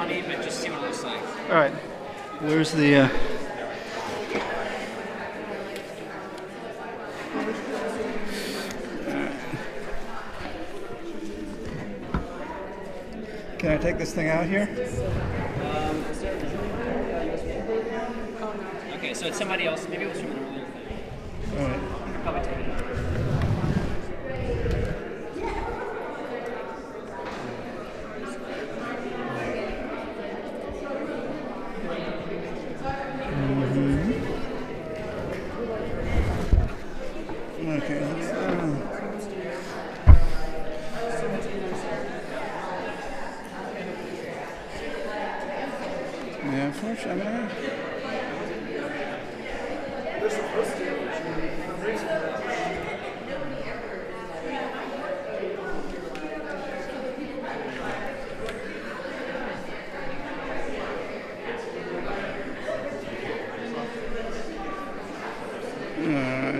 funny, but just see what it looks like. All right. Where's the... Can I take this thing out here? Okay, so it's somebody else. Maybe it was from an earlier thing. All right. Probably take it out. Okay. Yeah, unfortunately.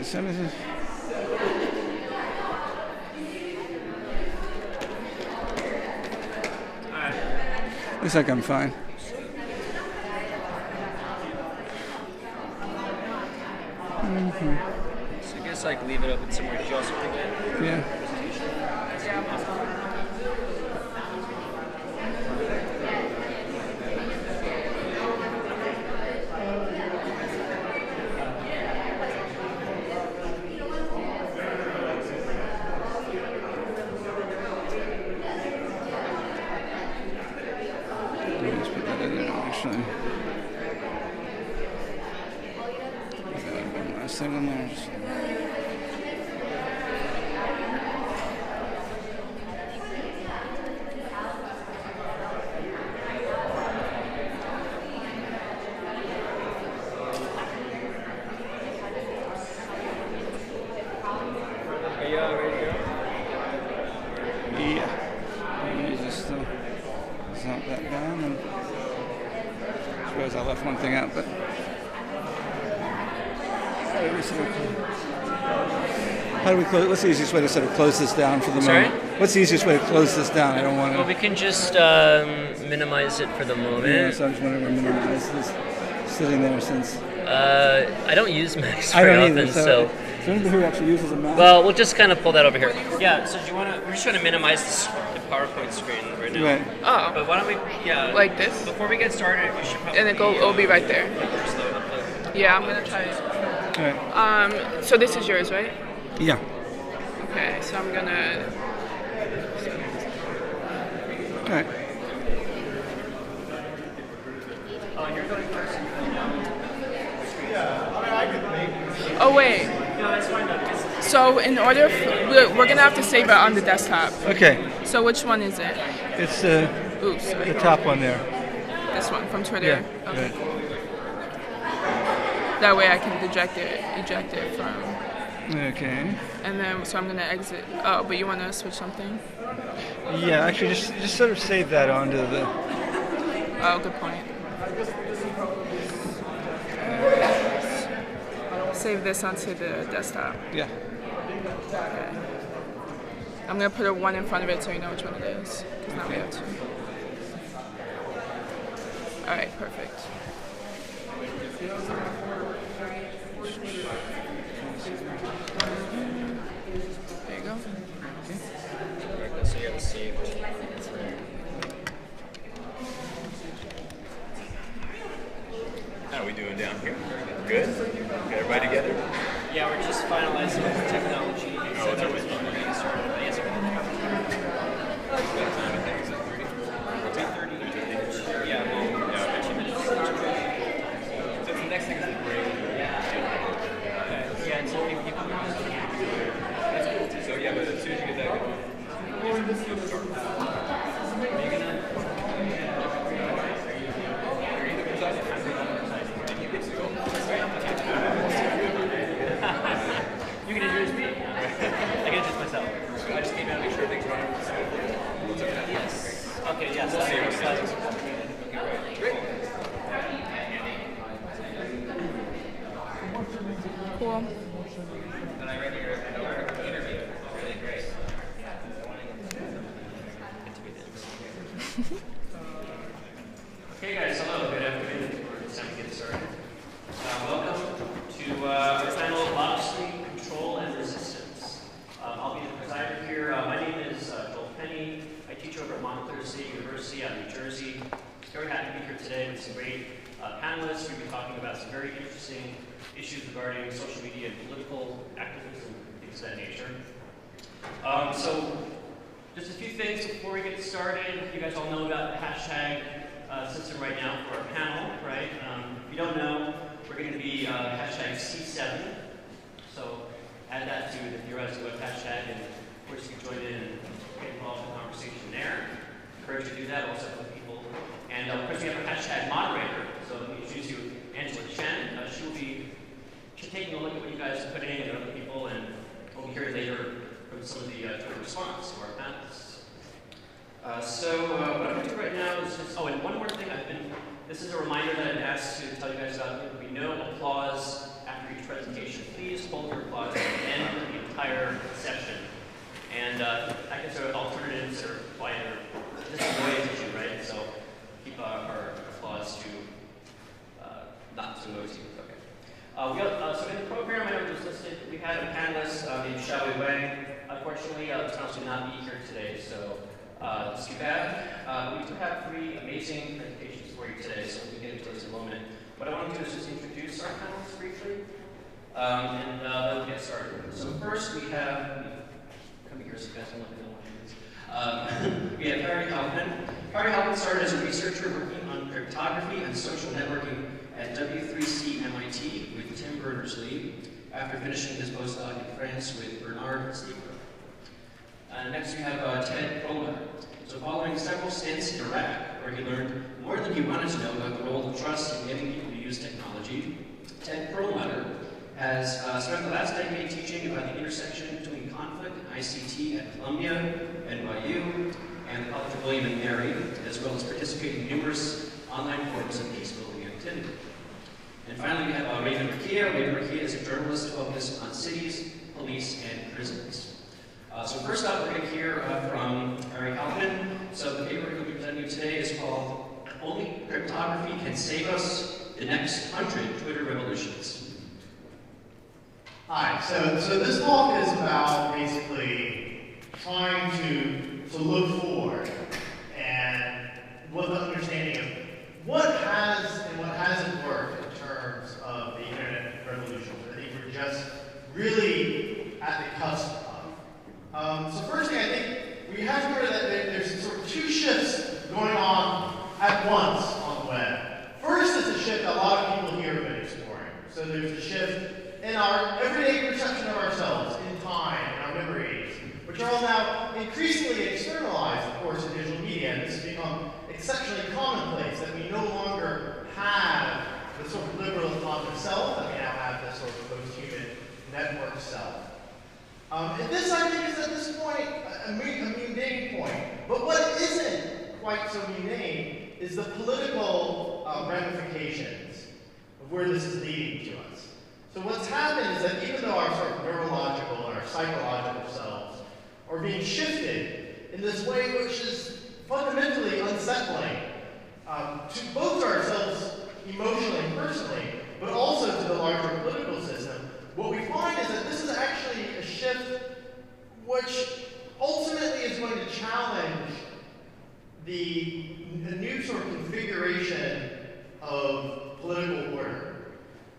So this is... Looks like I'm fine. So I guess like leave it open somewhere. Did you also pick it? Yeah. Let's put that in there actually. Last thing in there. Are you all ready to go? Yeah. Use this still. It's not that down. And I suppose I left one thing out, but. How do we close? What's the easiest way to sort of close this down for the Sorry? moment? What's the easiest way to close this down? I don't want to. Well, we can just minimize it for the moment. Yeah, so I'm just wondering where minimize this sitting there since. I don't use Macs I very don't often, either. So, so. is there anybody who actually uses a Mac? Well, we'll just kind of pull that over here. Yeah. So do you want to? We're just trying to minimize the PowerPoint screen right now. Right. Oh, But why don't we? Yeah. like this? Before we get started, we should probably. And it'll be right there. Slow the Yeah, I'm gonna try it. All right. So this is yours, right? Yeah. Okay, so I'm gonna. All right. Oh wait. So in order, we're gonna have to save it on the desktop. Okay. So which one is it? It's Oops, sorry. the top one there. This one from Twitter. Yeah. Okay. Right. That way I can eject it from. Okay. And then so I'm gonna exit. Oh, but you wanna switch something? Yeah, actually, just sort of save that onto the. Oh, good point. Save this onto the desktop. Yeah. Okay. I'm gonna put a 1 in front of it so you know which one it is. Because now we have 2. Alright, perfect. There you go. So you have it saved. How are we doing down here? Good? Got everybody together? Yeah, we're just finalizing the technology. So it's always fun. We're getting started. But yes, yeah, well, yeah, 2 minutes. So the next thing is the break. Okay. Yeah, and so you can. That's cool. So yeah, but as soon as you get that going, you'll start. Are you gonna? You can just use me. I can just Jersey. Very happy to be here today with some great panelists. We're going to be talking about some very interesting issues regarding social media and political activism and things of that nature. So, just a few things before we get started. You guys all know about the hashtag system right now for our panel, right? If you don't know, we're going to be hashtag C7. So add that to the Theorize Web hashtag, and of course you can join in and get involved in the conversation there. Encourage you to do that, also with people. And of course we have our hashtag moderator. So let me introduce you Angela Chen. She will be taking a look at what you guys are putting in and other people, and we'll be hearing later from some of the response to our panelists. What I'm going to do right now is just, and one more thing. This is a reminder that I've asked to tell you guys about. There will be no applause after each presentation. Please hold your applause at the end of the entire session. And I guess there are alternatives that are quieter. This is a noise issue, right? So keep our applause to not too noisy. Okay. So in the program, I know just listed, we had a panelist named Xiaowei Wang. Unfortunately, this panelist will not be here today, so it's too bad. We do have 3 amazing presentations for you today, so we'll get into those in a moment. What I want to do is just introduce our panelists briefly, and then we'll get started. So first we have, come here so you guys can let me know what it is. We have Harry Halpin. Harry Halpin started as a researcher working on cryptography and social networking at W3C MIT with Tim Berners-Lee after finishing his postdoc in France with Bernard Stiegler. Next we have Ted Perlmutter. So following several stints in Iraq, where he learned more than he wanted to know about the role of trust in getting people to use technology, Ted Perlmutter has spent the last decade teaching about the intersection between conflict and ICT at Columbia, NYU, and the College of William and Mary, as well as participating in numerous online forums of peace-building activity. And finally, we have Raven Rakia. Raven Rakia is a journalist focused on cities, police, and prisons. So first up, we're going to hear from Harry Halpin. So the paper he'll be presenting today is called Only Cryptography Can Save Us, the Next 100 Twitter Revolutions. Hi, so this talk is about basically trying to look forward and with an understanding of what has and what hasn't worked in terms of the internet revolution. I think we're just really at the cusp of. So first thing, I think we have to remember that there's sort of 2 shifts going on at once on the web. First is a shift that a lot of people here have been exploring. So there's a shift in our everyday perception of ourselves, in time, in our memories, which are all now increasingly externalized, of course, in digital media. And this has become exceptionally commonplace, that we no longer have the sort of liberal autonomous self, that we now have this sort of post-human network self. And this, I think, is at this point a mundane point. But what isn't quite so mundane is the political ramifications of where this is leading to us. So what's happened is that even though our sort of neurological and our psychological selves are being shifted in this way which is fundamentally unsettling to both ourselves emotionally and personally, but also to the larger political system, what we find is that this is actually a shift which ultimately is going to challenge the new sort of configuration of political order.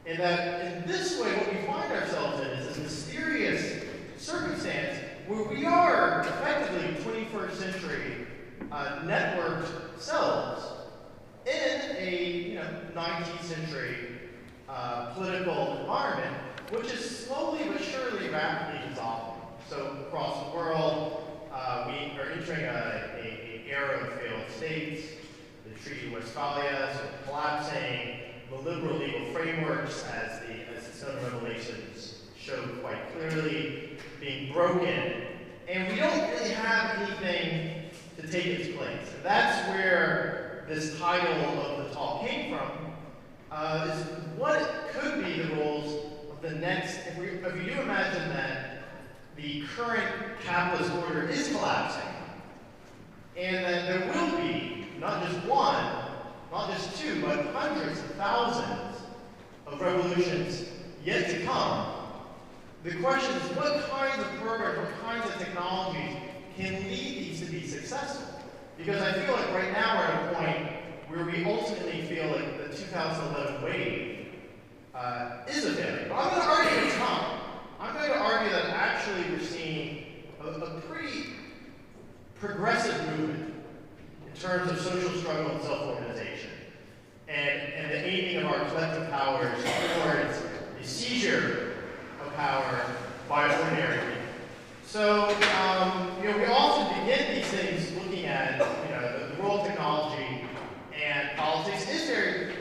And that in this way, what we find ourselves in is this mysterious circumstance where we are effectively 21st century networked selves in a 19th century political environment, which is slowly but surely rapidly dissolving. So across the world, we are entering an era of failed states, the Treaty of Westphalia sort of collapsing, the liberal legal frameworks, as the Stone Revelations showed quite clearly, being broken, and we don't really have anything to take its place. And that's where this title of the talk came from, is what could be the roles of the next, if you do imagine that the current capitalist order is collapsing, and that there will be not just one, not just 2, but hundreds of thousands of revolutions yet to come. The question is, what kinds of programs, what kinds of technologies can lead these to be successful? Because I feel like right now we're at a point where we ultimately feel like the 2011 wave is a failure. But I'm going to argue it's not. I'm going to argue that actually we're seeing a pretty progressive movement in terms of social struggle and self-organization, and the aiming of our collective powers towards the seizure of power by ordinary people. So, we often begin these things looking at, the role of technology and politics is very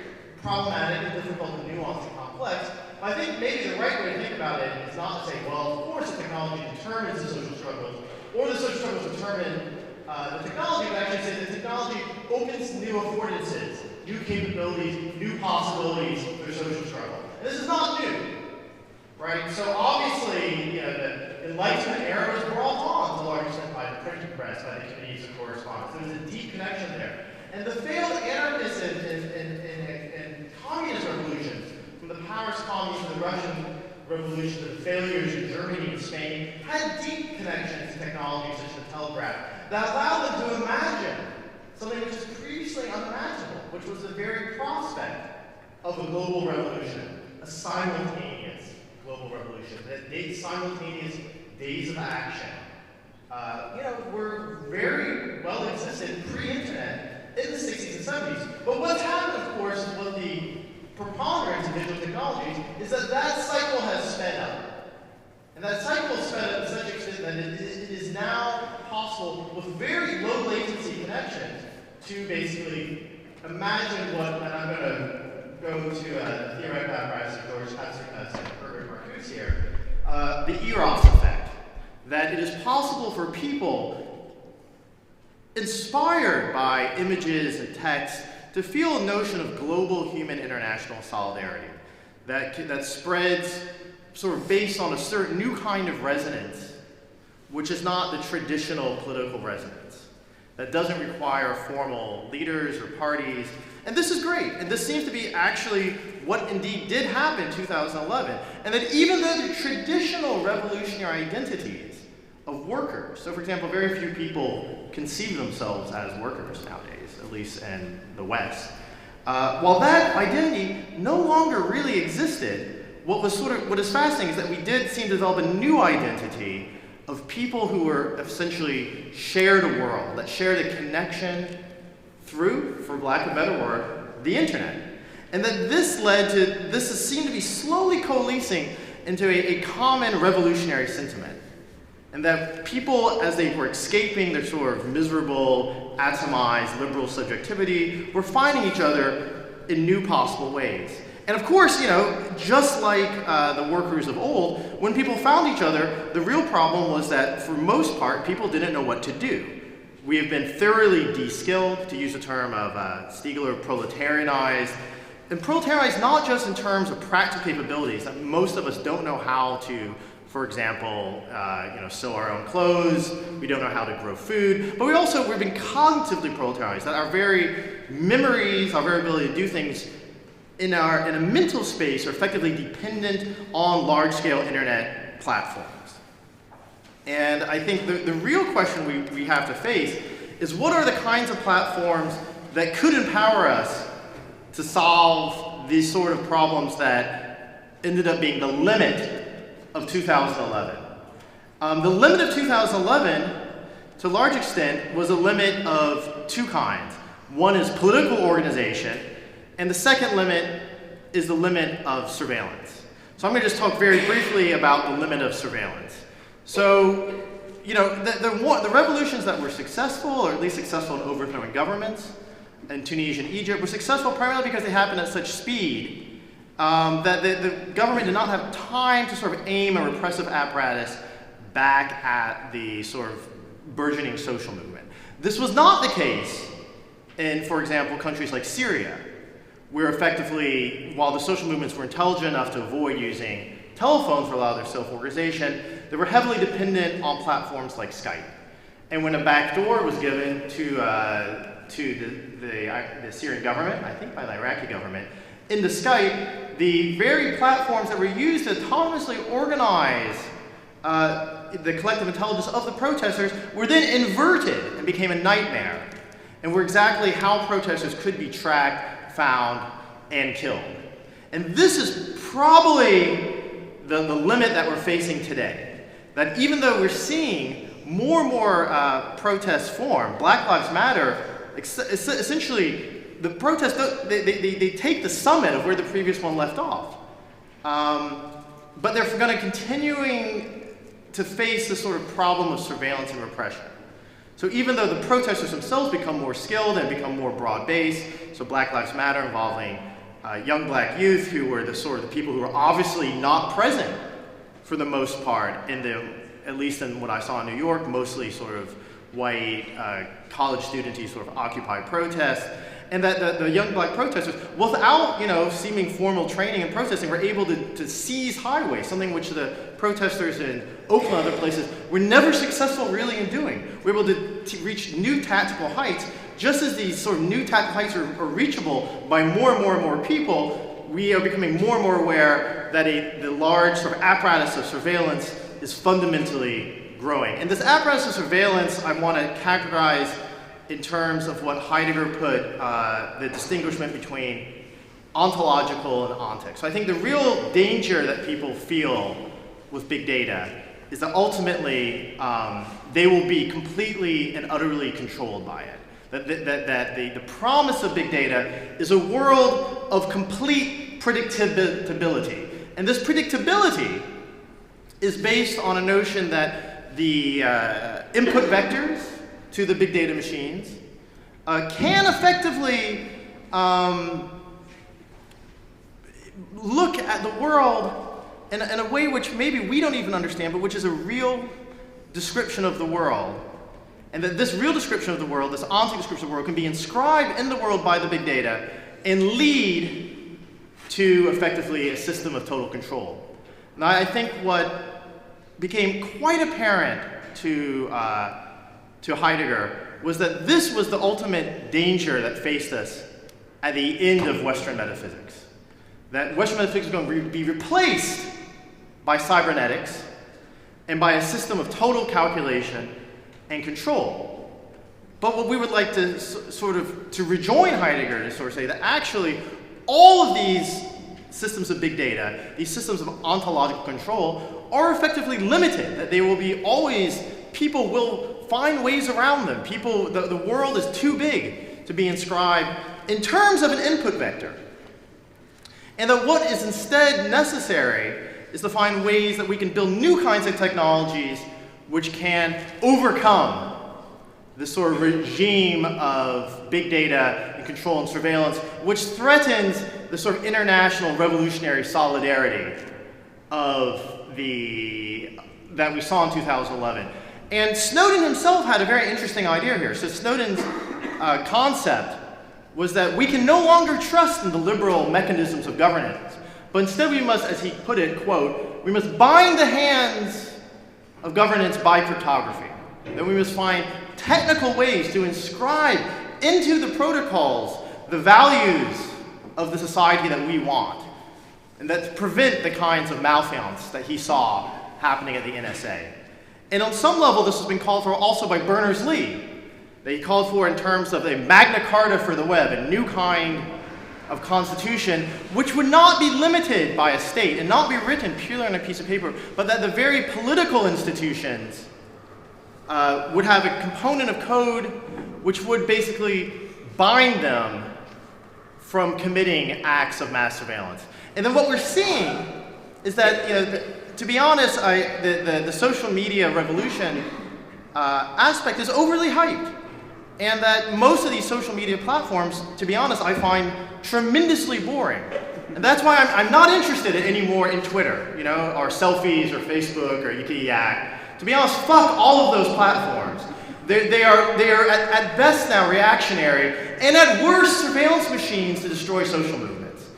problematic and difficult and nuanced and complex. But I think maybe the right way to think about it is not to say, well, of course the technology determines the social struggles, or the social struggles determine the technology, but actually say the technology opens new affordances, new capabilities, new possibilities for social struggle. And this is not new, right? So obviously, the Enlightenment era was brought on to a large extent by the printing press, by the committees of correspondence. There was a deep connection there. And the failed anarchists and communist revolutions, from the Paris Commune to the Russian Revolution to the failures in Germany and Spain, had deep connections to technologies such as the telegraph that allowed them to imagine something which was previously unimaginable, which was the very prospect of a global revolution, a simultaneous global revolution, simultaneous days of action. Were very well existed pre-internet in the 60s and 70s. But what's happened, of course, with the preponderance of digital technologies is that cycle has sped up. And that cycle has sped up to such extent that it is now possible with very low latency connections to basically imagine what, and I'm going to go to a theoretical apparatus of George Hatzikas and Herbert Marcuse here, the EOS Effect. That it is possible for people inspired by images and text to feel a notion of global human international solidarity that spreads sort of based on a certain new kind of resonance, which is not the traditional political resonance, that doesn't require formal leaders or parties. And this is great, and this seems to be actually what indeed did happen in 2011, and that even though the traditional revolutionary identities of workers, so for example, very few people conceive themselves as workers nowadays, at least in the West, while that identity no longer really existed, what is fascinating is that we did seem to develop a new identity of people who were essentially shared a world, that shared a connection through, for lack of a better word, the internet. And that this seemed to be slowly coalescing into a common revolutionary sentiment. And that people, as they were escaping their sort of miserable, atomized, liberal subjectivity, were finding each other in new possible ways. And of course, just like the workers of old, when people found each other, the real problem was that, for most part, people didn't know what to do. We have been thoroughly de-skilled, to use the term of Stiegler, proletarianized. And proletarianized not just in terms of practical capabilities, that most of us don't know how to, for example, sew our own clothes, we don't know how to grow food, but we've been cognitively proletarianized, that our very memories, our very ability to do things in a mental space are effectively dependent on large-scale internet platforms. And I think the real question we have to face is, what are the kinds of platforms that could empower us to solve these sort of problems that ended up being the limit of 2011. The limit of 2011, to a large extent, was a limit of two kinds. One is political organization, and the second limit is the limit of surveillance. So I'm going to just talk very briefly about the limit of surveillance. So, the revolutions that were successful, or at least successful in overthrowing governments, in Tunisia and Egypt, were successful primarily because they happened at such speed that the government did not have time to sort of aim a repressive apparatus back at the sort of burgeoning social movement. This was not the case in, for example, countries like Syria, where effectively, while the social movements were intelligent enough to avoid using telephones for a lot of their self-organization, they were heavily dependent on platforms like Skype. And when a backdoor was given to the Syrian government, I think by the Iraqi government, into Skype, the very platforms that were used to autonomously organize the collective intelligence of the protesters were then inverted and became a nightmare and were exactly how protesters could be tracked, found, and killed. And this is probably the limit that we're facing today. That even though we're seeing more and more protests form, Black Lives Matter, essentially, the protests, they take the summit of where the previous one left off. But they're going to continuing to face this sort of problem of surveillance and repression. So even though the protesters themselves become more skilled and become more broad-based, so Black Lives Matter involving young black youth who were the sort of the people who were obviously not present for the most part at least in what I saw in New York, mostly sort of white college students sort of occupied protests, and that the young black protesters, without seeming formal training and protesting, were able to seize highways, something which the protesters in Oakland and other places were never successful really in doing. We're able to reach new tactical heights. Just as these sort of new tactical heights are reachable by more and more and more people, we are becoming more and more aware that the large sort of apparatus of surveillance is fundamentally growing. And this apparatus of surveillance I want to categorize in terms of what Heidegger put the distinguishment between ontological and ontic. So I think the real danger that people feel with big data is that ultimately they will be completely and utterly controlled by it. That the promise of big data is a world of complete predictability. And this predictability is based on a notion that the input vectors to the big data machines can effectively look at the world in a way which maybe we don't even understand, but which is a real description of the world. And that this real description of the world, this ontic description of the world, can be inscribed in the world by the big data and lead to effectively a system of total control. Now, I think what became quite apparent to Heidegger was that this was the ultimate danger that faced us at the end of Western metaphysics. That Western metaphysics is going to be replaced by cybernetics and by a system of total calculation and control. But what we would like to to rejoin Heidegger to sort of say that actually all of these systems of big data, these systems of ontological control, are effectively limited, that they will be always, people will find ways around them. The world is too big to be inscribed in terms of an input vector. And that what is instead necessary is to find ways that we can build new kinds of technologies which can overcome this sort of regime of big data and control and surveillance, which threatens the sort of international revolutionary solidarity that we saw in 2011. And Snowden himself had a very interesting idea here. So Snowden's concept was that we can no longer trust in the liberal mechanisms of governance, but instead we must, as he put it, quote, we must bind the hands of governance by cryptography. That we must find technical ways to inscribe into the protocols the values of the society that we want, and that prevent the kinds of malfeasance that he saw happening at the NSA. And on some level, this has been called for also by Berners-Lee. They called for in terms of a Magna Carta for the web, a new kind of constitution, which would not be limited by a state and not be written purely on a piece of paper, but that the very political institutions would have a component of code which would basically bind them from committing acts of mass surveillance. And then what we're seeing is that, to be honest, the social media revolution aspect is overly hyped. And that most of these social media platforms, to be honest, I find tremendously boring. And that's why I'm not interested anymore in Twitter, or selfies, or Facebook, or Yak. To be honest, fuck all of those platforms. They are at best now reactionary, and at worst surveillance machines to destroy social movements.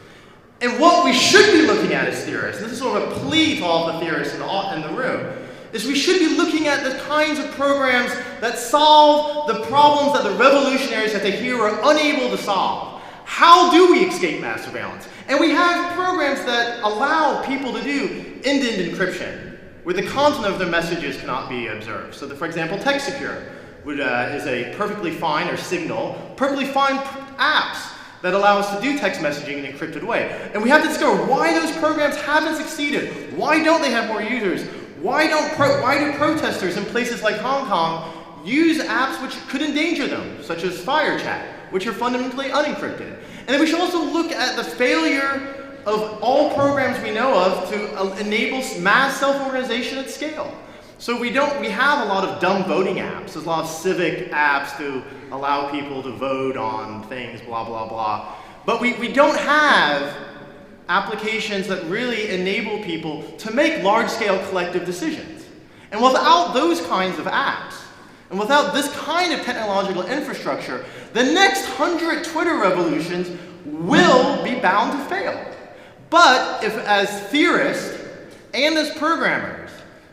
And what we should be looking at as theorists, and this is sort of a plea to all the theorists in the room, is we should be looking at the kinds of programs that solve the problems that the revolutionaries that they hear are unable to solve. How do we escape mass surveillance? And we have programs that allow people to do end-to-end encryption, where the content of their messages cannot be observed. So, for example, TextSecure, is a perfectly fine, or signal, perfectly fine apps that allow us to do text messaging in an encrypted way. And we have to discover why those programs haven't succeeded. Why don't they have more users? Why do protesters in places like Hong Kong use apps which could endanger them, such as FireChat, which are fundamentally unencrypted? And then we should also look at the failure of all programs we know of to enable mass self-organization at scale. So we have a lot of dumb voting apps. There's a lot of civic apps to allow people to vote on things, blah, blah, blah. But we don't have applications that really enable people to make large-scale collective decisions. And without those kinds of apps, and without this kind of technological infrastructure, the next 100 Twitter revolutions will be bound to fail. But if, as theorists and as programmers,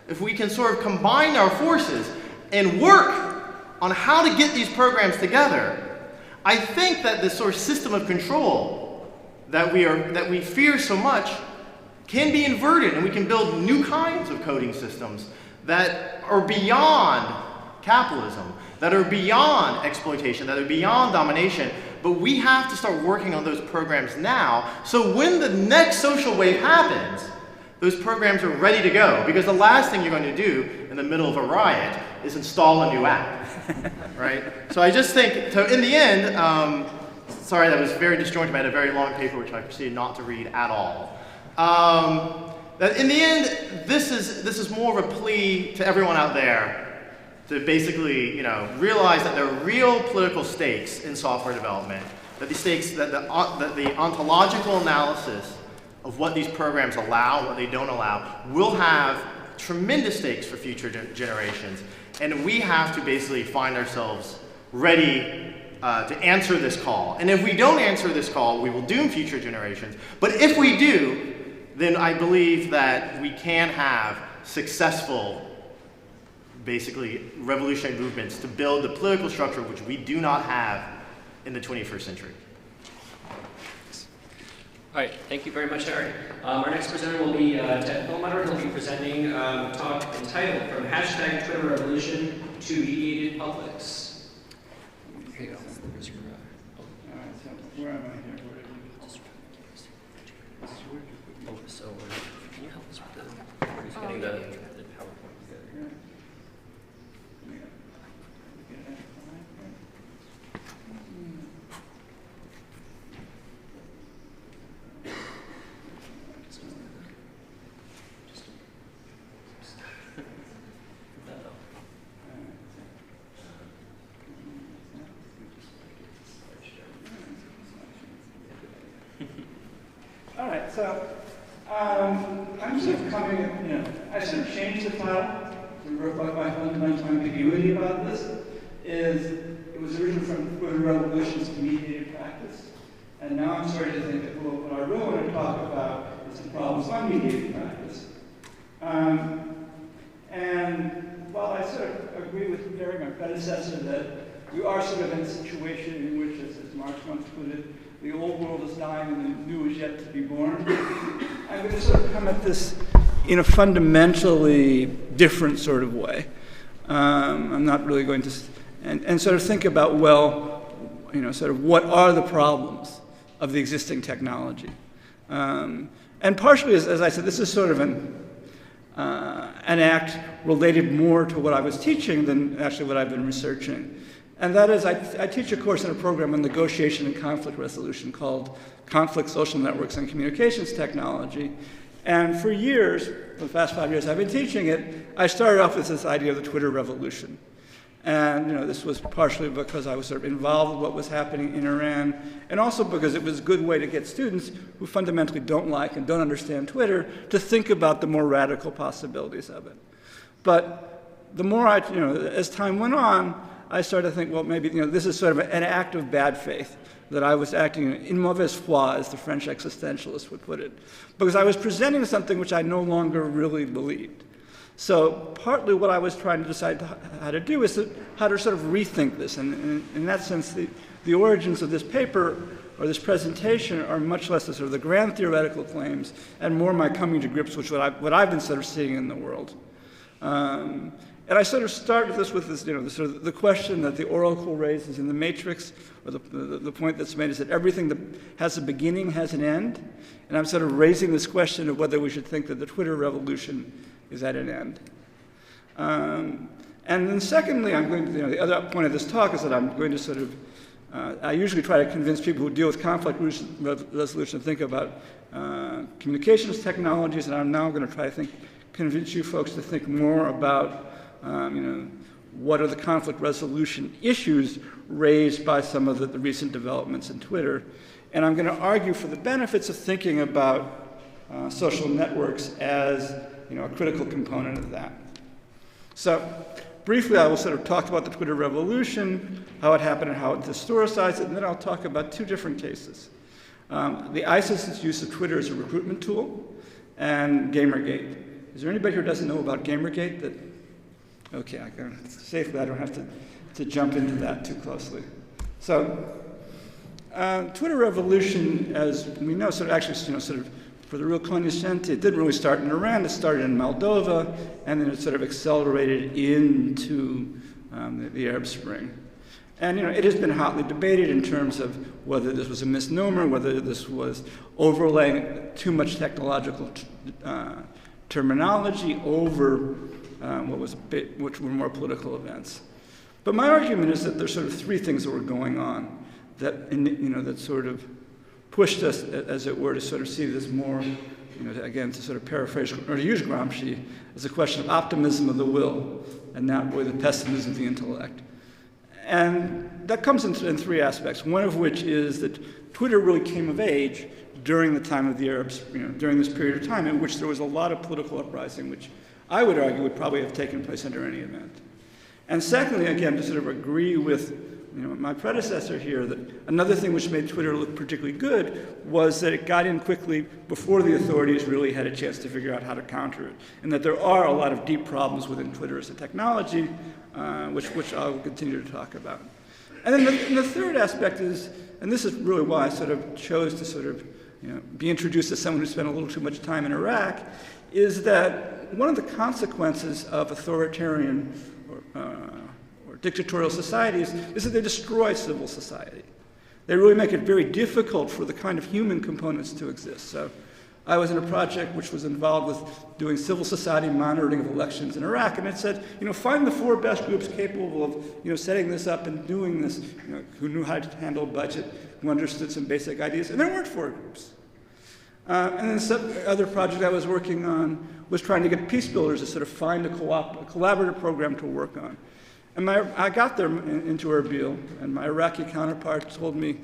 if we can sort of combine our forces and work on how to get these programs together, I think that this sort of system of control that we fear so much can be inverted, and we can build new kinds of coding systems that are beyond capitalism, that are beyond exploitation, that are beyond domination. But we have to start working on those programs now, so when the next social wave happens, those programs are ready to go. Because the last thing you're going to do in the middle of a riot is install a new app, right? So I just think, so in the end, sorry, that was very disjointed. I had a very long paper which I proceeded not to read at all. That in the end, this is more of a plea to everyone out there to basically, realize that there are real political stakes in software development. That the stakes, that the ontological analysis of what these programs allow, what they don't allow, will have tremendous stakes for future generations. And we have to basically find ourselves ready to answer this call. And if we don't answer this call, we will doom future generations. But if we do, then I believe that we can have successful, basically, revolutionary movements to build the political structure which we do not have in the 21st century. All right, thank you very much, Eric. Our next presenter will be Ted Perlmutter. He'll be presenting a talk entitled From Hashtag Twitter Revolution to Mediated Publics. Here you go. There's your, All right, so where am I here? so can you help us with getting the PowerPoint together? All right, so I'm sort of coming, I sort of changed the title to reflect my fundamental ambiguity about this. It was originally from Twitter revolutions to mediated practice, and now I'm starting to think that what I really want to talk about is the problems of unmediated practice. And while I sort of agree with Gary, my predecessor, that we are sort of in a situation in which, as Marx once put it, the old world is dying and the new is yet to be born. I'm going to sort of come at this in a fundamentally different sort of way. I'm not really going to, and sort of think about, well, sort of what are the problems of the existing technology. And partially, as I said, this is sort of an act related more to what I was teaching than actually what I've been researching. And that is, I teach a course in a program on negotiation and conflict resolution called Conflict, Social Networks, and Communications Technology. And for years, for the past 5 years I've been teaching it, I started off with this idea of the Twitter revolution. And this was partially because I was sort of involved with what was happening in Iran, and also because it was a good way to get students who fundamentally don't like and don't understand Twitter to think about the more radical possibilities of it. But the more as time went on, I started to think, well, maybe this is sort of an act of bad faith, that I was acting in mauvaise foi, as the French existentialists would put it, because I was presenting something which I no longer really believed. So partly what I was trying to decide how to do is how to sort of rethink this. And in that sense, the origins of this paper or this presentation are much less the sort of the grand theoretical claims and more my coming to grips with what I've been sort of seeing in the world. And I sort of started this with this, the question that the oracle raises in the Matrix, or the point that's made is that everything that has a beginning has an end. And I'm sort of raising this question of whether we should think that the Twitter revolution is at an end. And then secondly, I'm going to, the other point of this talk is that I'm going to sort of, I usually try to convince people who deal with conflict resolution to think about communications technologies, and I'm now going to try to convince you folks to think more about what are the conflict resolution issues raised by some of the recent developments in Twitter. And I'm going to argue for the benefits of thinking about social networks as a critical component of that. So briefly, I will sort of talk about the Twitter revolution, how it happened and how it historicized it, and then I'll talk about two different cases. The ISIS's use of Twitter as a recruitment tool, and Gamergate. Is there anybody who doesn't know about Gamergate? Okay, safely I don't have to jump into that too closely. So, Twitter revolution, as we know, sort of for the real cognoscente, it didn't really start in Iran. It started in Moldova, and then it sort of accelerated into the Arab Spring. And it has been hotly debated in terms of whether this was a misnomer, whether this was overlaying too much technological terminology over which were more political events. But my argument is that there's sort of three things that were going on that that sort of pushed us, as it were, to sort of see this more, again, to sort of paraphrase or to use Gramsci, as a question of optimism of the will and not really the pessimism of the intellect. And that comes in three aspects, one of which is that Twitter really came of age during the time of the Arabs, during this period of time in which there was a lot of political uprising, which I would argue would probably have taken place under any event. And secondly, again, to sort of agree with my predecessor here, that another thing which made Twitter look particularly good was that it got in quickly before the authorities really had a chance to figure out how to counter it, and that there are a lot of deep problems within Twitter as a technology, which I'll continue to talk about. And then the third aspect is, and this is really why I sort of chose to sort of be introduced as someone who spent a little too much time in Iraq, is that one of the consequences of authoritarian or dictatorial societies is that they destroy civil society. They really make it very difficult for the kind of human components to exist. So I was in a project which was involved with doing civil society monitoring of elections in Iraq, and it said, find the 4 best groups capable of, setting this up and doing this, who knew how to handle budget, who understood some basic ideas, and there weren't 4 groups. And then some other project I was working on was trying to get peace builders to sort of find a collaborative program to work on. And I got there into Erbil, and my Iraqi counterpart told me,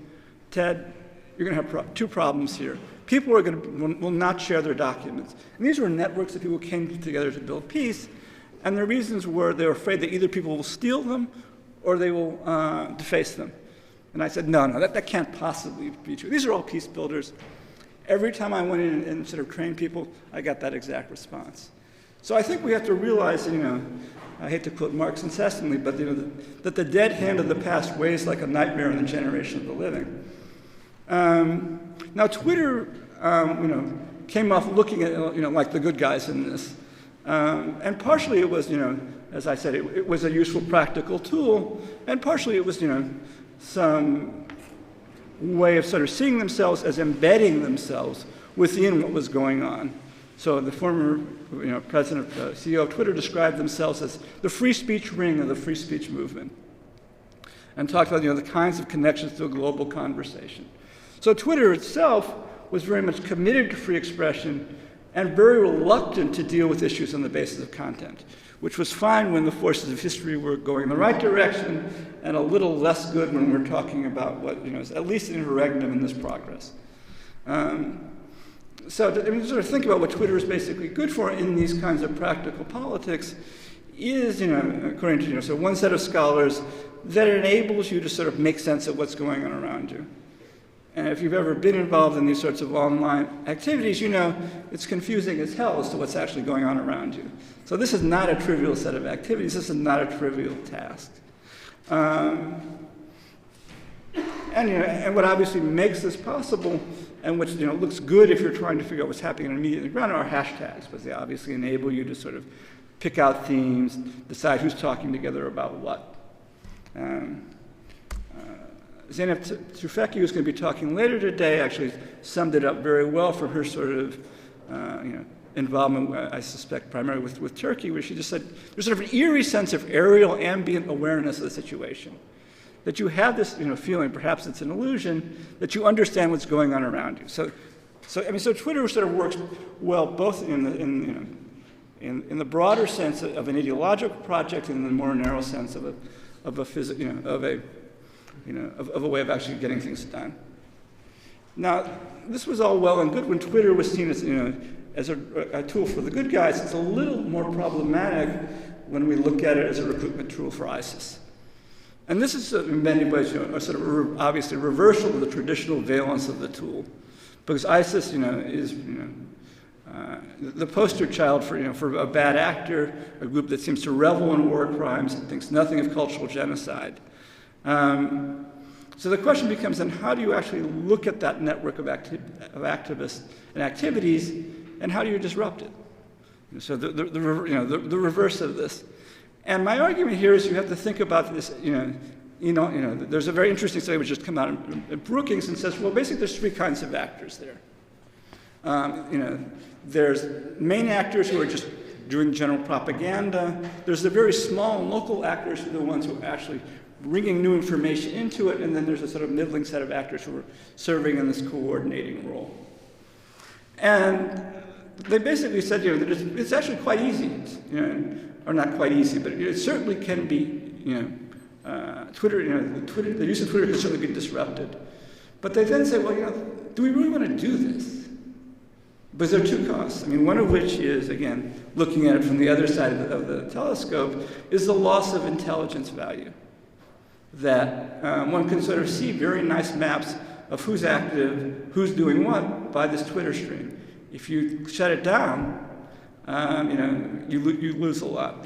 Ted, you're going to have 2 problems here. People will not share their documents. And these were networks of people who came together to build peace, and the reasons were they were afraid that either people will steal them or they will deface them. And I said, no, that can't possibly be true. These are all peace builders. Every time I went in and sort of trained people, I got that exact response. So I think we have to realize, I hate to quote Marx incessantly, but that the dead hand of the past weighs like a nightmare in the generation of the living. Now Twitter, came off looking at, like the good guys in this. And partially it was, as I said, it was a useful practical tool, and partially it was, some way of sort of seeing themselves as embedding themselves within what was going on. So the former president, CEO of Twitter, described themselves as the free speech ring of the free speech movement, and talked about the kinds of connections to a global conversation. So Twitter itself was very much committed to free expression and very reluctant to deal with issues on the basis of content, which was fine when the forces of history were going in the right direction and a little less good when we're talking about what is at least an interregnum in this progress. So to sort of think about what Twitter is basically good for in these kinds of practical politics is, according to so one set of scholars, that it enables you to sort of make sense of what's going on around you. And if you've ever been involved in these sorts of online activities, it's confusing as hell as to what's actually going on around you. So this is not a trivial set of activities. This is not a trivial task. And what obviously makes this possible, and which looks good if you're trying to figure out what's happening immediately on the ground, are hashtags, because they obviously enable you to sort of pick out themes, decide who's talking together about what. Zeynep Tufekci, who's going to be talking later today, actually summed it up very well for her sort of involvement, I suspect, primarily with Turkey, where she just said there's sort of an eerie sense of aerial ambient awareness of the situation. That you have this feeling, perhaps it's an illusion, that you understand what's going on around you. So Twitter sort of works well both in the broader sense of an ideological project and in the more narrow sense of a way of actually getting things done. Now, this was all well and good when Twitter was seen as a tool for the good guys. It's a little more problematic when we look at it as a recruitment tool for ISIS. And this is, in many ways, a sort of obviously reversal of the traditional valence of the tool, because ISIS, is the poster child for a bad actor, a group that seems to revel in war crimes and thinks nothing of cultural genocide. So the question becomes then, how do you actually look at that network of activists and activities, and how do you disrupt it? So the reverse of this. And my argument here is you have to think about this, there's a very interesting study which just come out in Brookings and says, well, basically there's three kinds of actors there. There's main actors who are just doing general propaganda. There's the very small and local actors who are the ones who are actually bringing new information into it, and then there's a sort of middling set of actors who are serving in this coordinating role. And they basically said, that it's actually quite easy, or not quite easy, but it certainly can be, Twitter, the use of Twitter can certainly be disrupted. But they then say, well, do we really want to do this? Because there are two costs. One of which is, again, looking at it from the other side of the telescope, is the loss of intelligence value. That one can sort of see very nice maps of who's active, who's doing what by this Twitter stream. If you shut it down, you lose a lot.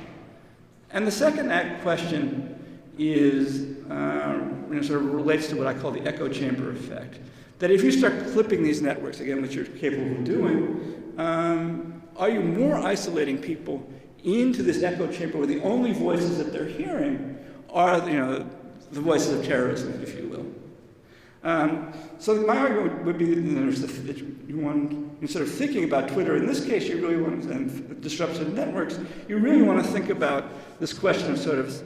And the second question is sort of relates to what I call the echo chamber effect. That if you start clipping these networks, again, which you're capable of doing, are you more isolating people into this echo chamber where the only voices that they're hearing are, the voices of terrorism, if you will? So my argument would be that you want, instead of thinking about Twitter, in this case, you really want, and disruptive networks, you really want to think about this question of sort of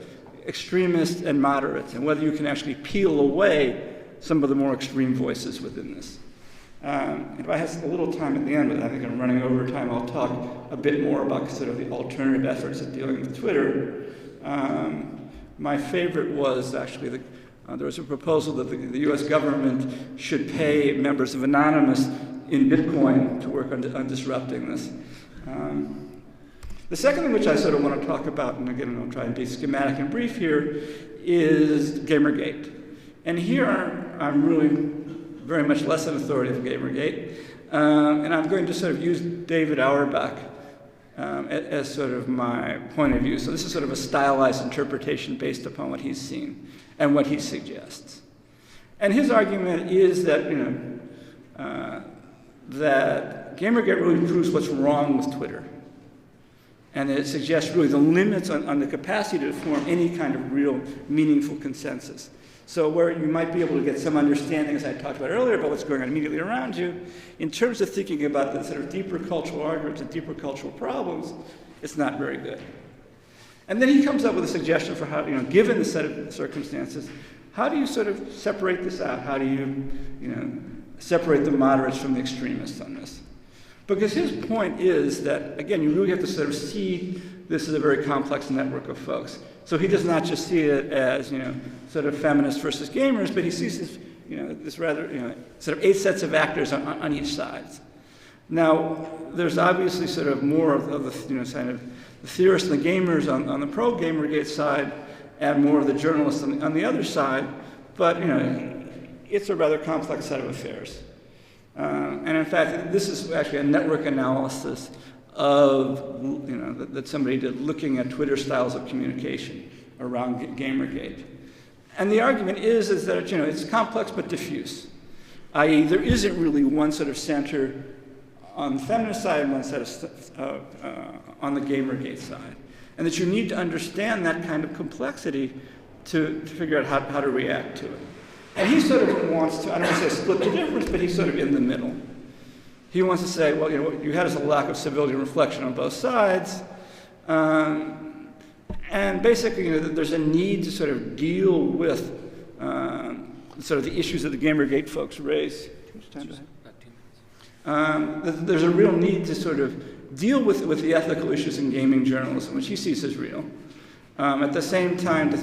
extremists and moderates, and whether you can actually peel away some of the more extreme voices within this. If I have a little time at the end, but I think I'm running over time, I'll talk a bit more about sort of the alternative efforts of dealing with Twitter. My favorite was actually there was a proposal that the U.S. government should pay members of Anonymous in Bitcoin to work on disrupting this. The second thing which I sort of want to talk about, and again I'll try and be schematic and brief here, is Gamergate. And here I'm really very much less an authority of Gamergate, and I'm going to sort of use David Auerbach as sort of my point of view. So this is sort of a stylized interpretation based upon what he's seen and what he suggests. And his argument is that, that Gamergate really proves what's wrong with Twitter. And it suggests really the limits on the capacity to form any kind of real meaningful consensus. So where you might be able to get some understanding, as I talked about earlier, about what's going on immediately around you, in terms of thinking about the sort of deeper cultural arguments and deeper cultural problems, it's not very good. And then he comes up with a suggestion for how, given the set of circumstances, how do you sort of separate this out? How do you, separate the moderates from the extremists on this? Because his point is that, again, you really have to sort of see this as a very complex network of folks. So he does not just see it as, sort of feminists versus gamers, but he sees this, this rather, sort of 8 sets of actors on each side. Now, there's obviously sort of more of the, kind of the theorists and the gamers on the pro-Gamergate side, and more of the journalists on the other side, but, it's a rather complex set of affairs. And in fact, this is actually a network analysis of, that somebody did looking at Twitter styles of communication around Gamergate. And the argument is that, it's complex but diffuse, i.e. there isn't really one sort of center on the feminist side and one set on the Gamergate side. And that you need to understand that kind of complexity to figure out how to react to it. And he sort of wants to, I don't want to say split the difference, but he's sort of in the middle. He wants to say, well, what you had is a lack of civility and reflection on both sides. And basically, there's a need to sort of deal with sort of the issues that the Gamergate folks raise. Too much time to have? There's a real need to sort of deal with the ethical issues in gaming journalism, which he sees as real. At the same time, to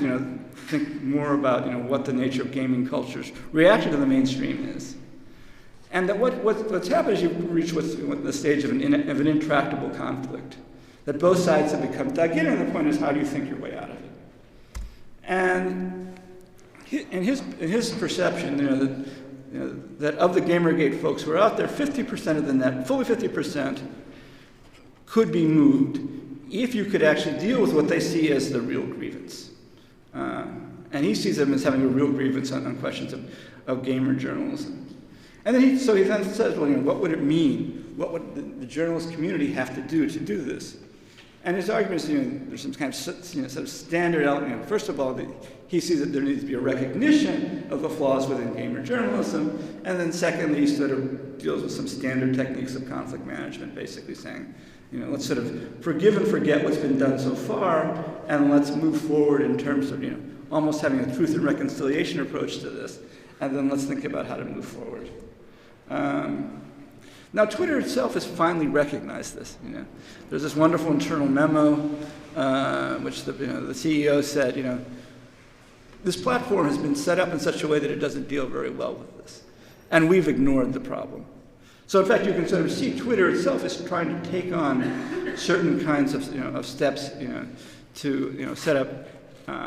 think more about what the nature of gaming culture's reaction to the mainstream is, and that what's happened is you've reached the stage of an intractable conflict, that both sides have become dug in, and the point is, how do you think your way out of it? And in his perception, that of the Gamergate folks who are out there, 50% of the net, fully 50%, could be moved if you could actually deal with what they see as the real grievance. And he sees them as having a real grievance on questions of gamer journalism. And then he then says, well, what would it mean? What would the journalist community have to do this? And his argument is, there's some kind of sort of standard element. First of all, he sees that there needs to be a recognition of the flaws within gamer journalism, and then secondly, he sort of deals with some standard techniques of conflict management, basically saying, let's sort of forgive and forget what's been done so far, and let's move forward in terms of, almost having a truth and reconciliation approach to this, and then let's think about how to move forward. Now, Twitter itself has finally recognized this. There's this wonderful internal memo, which the CEO said, this platform has been set up in such a way that it doesn't deal very well with this, and we've ignored the problem. So, in fact, you can sort of see Twitter itself is trying to take on certain kinds of steps, to set up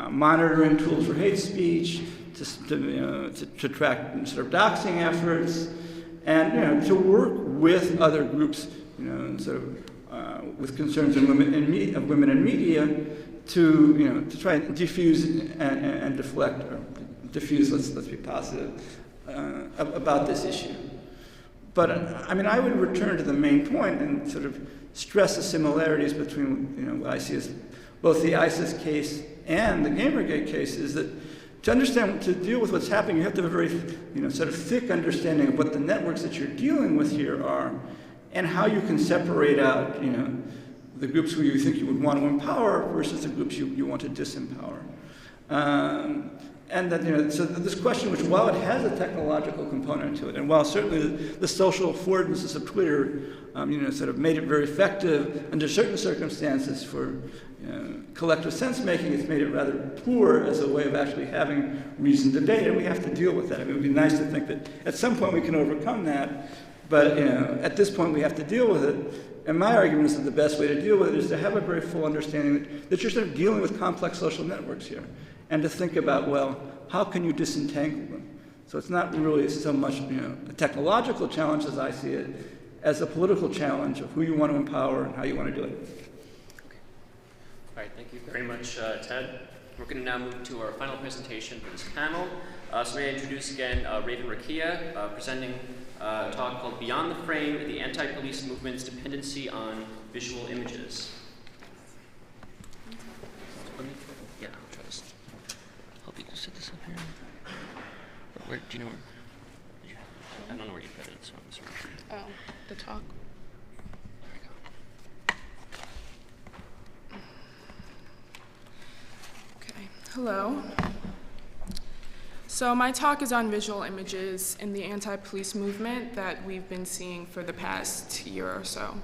monitoring tools for hate speech, to track sort of doxing efforts, and to work with other groups, sort of with concerns of women in media, to try and diffuse and deflect, or diffuse. Let's be positive about this issue. But I would return to the main point and sort of stress the similarities between what I see as both the ISIS case and the Gamergate case, is that to understand, to deal with what's happening, you have to have a very, sort of thick understanding of what the networks that you're dealing with here are, and how you can separate out, the groups who you think you would want to empower versus the groups you want to disempower. And that, so this question, which while it has a technological component to it, and while certainly the social affordances of Twitter, sort of made it very effective under certain circumstances for collective sense making, it's made it rather poor as a way of actually having reasoned debate, and we have to deal with that. It would be nice to think that at some point we can overcome that, but at this point we have to deal with it. And my argument is that the best way to deal with it is to have a very full understanding that you're sort of dealing with complex social networks here, and to think about, well, how can you disentangle them? So it's not really so much a technological challenge as I see it, as a political challenge of who you want to empower and how you want to do it. Okay. All right, thank you very much, Ted. We're going to now move to our final presentation for this panel. So may I introduce again Rakia, presenting a talk called Beyond the Frame, the Anti-Police Movement's Dependency on Visual Images. Yeah, I'll try this. Help you set this up here. Where, do you know where? I don't know where you put it, so I'm sorry. Oh, the talk. There we go. Okay, hello. So my talk is on visual images in the anti-police movement that we've been seeing for the past year or so.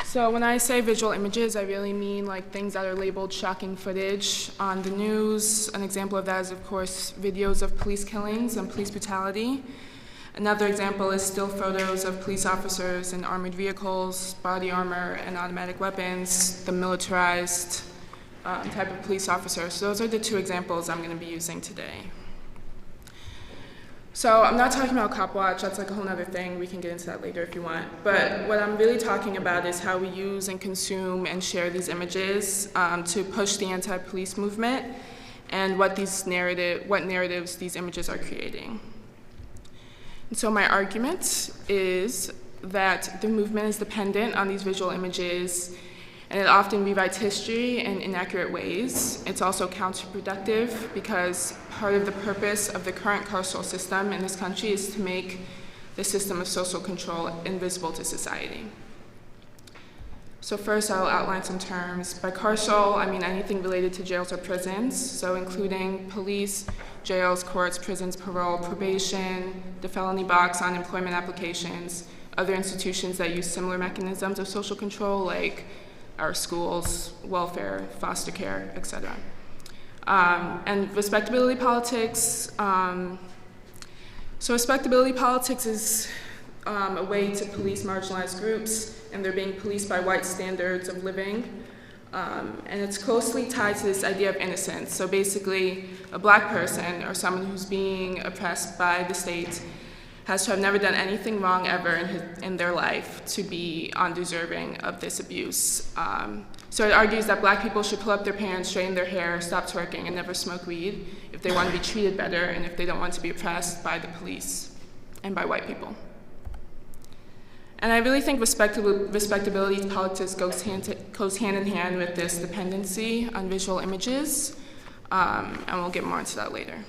So when I say visual images, I really mean like things that are labeled shocking footage on the news. An example of that is, of course, videos of police killings and police brutality. Another example is still photos of police officers in armored vehicles, body armor, and automatic weapons, the militarized type of police officers. So those are the two examples I'm going to be using today. So I'm not talking about cop watch, that's like a whole other thing, we can get into that later if you want. But what I'm really talking about is how we use and consume and share these images to push the anti-police movement, and what narratives these images are creating. And so my argument is that the movement is dependent on these visual images, and it often rewrites history in inaccurate ways. It's also counterproductive because part of the purpose of the current carceral system in this country is to make the system of social control invisible to society. So first I'll outline some terms. By carceral, I mean anything related to jails or prisons, so including police, jails, courts, prisons, parole, probation, the felony box on employment applications, other institutions that use similar mechanisms of social control like our schools, welfare, foster care, etc. And respectability politics. So respectability politics is a way to police marginalized groups, and they're being policed by white standards of living. And it's closely tied to this idea of innocence. So basically, a black person or someone who's being oppressed by the state has to have never done anything wrong ever in their life to be undeserving of this abuse. So it argues that black people should pull up their pants, straighten their hair, stop twerking, and never smoke weed if they want to be treated better and if they don't want to be oppressed by the police and by white people. And I really think respectability politics goes hand in hand with this dependency on visual images, and we'll get more into that later.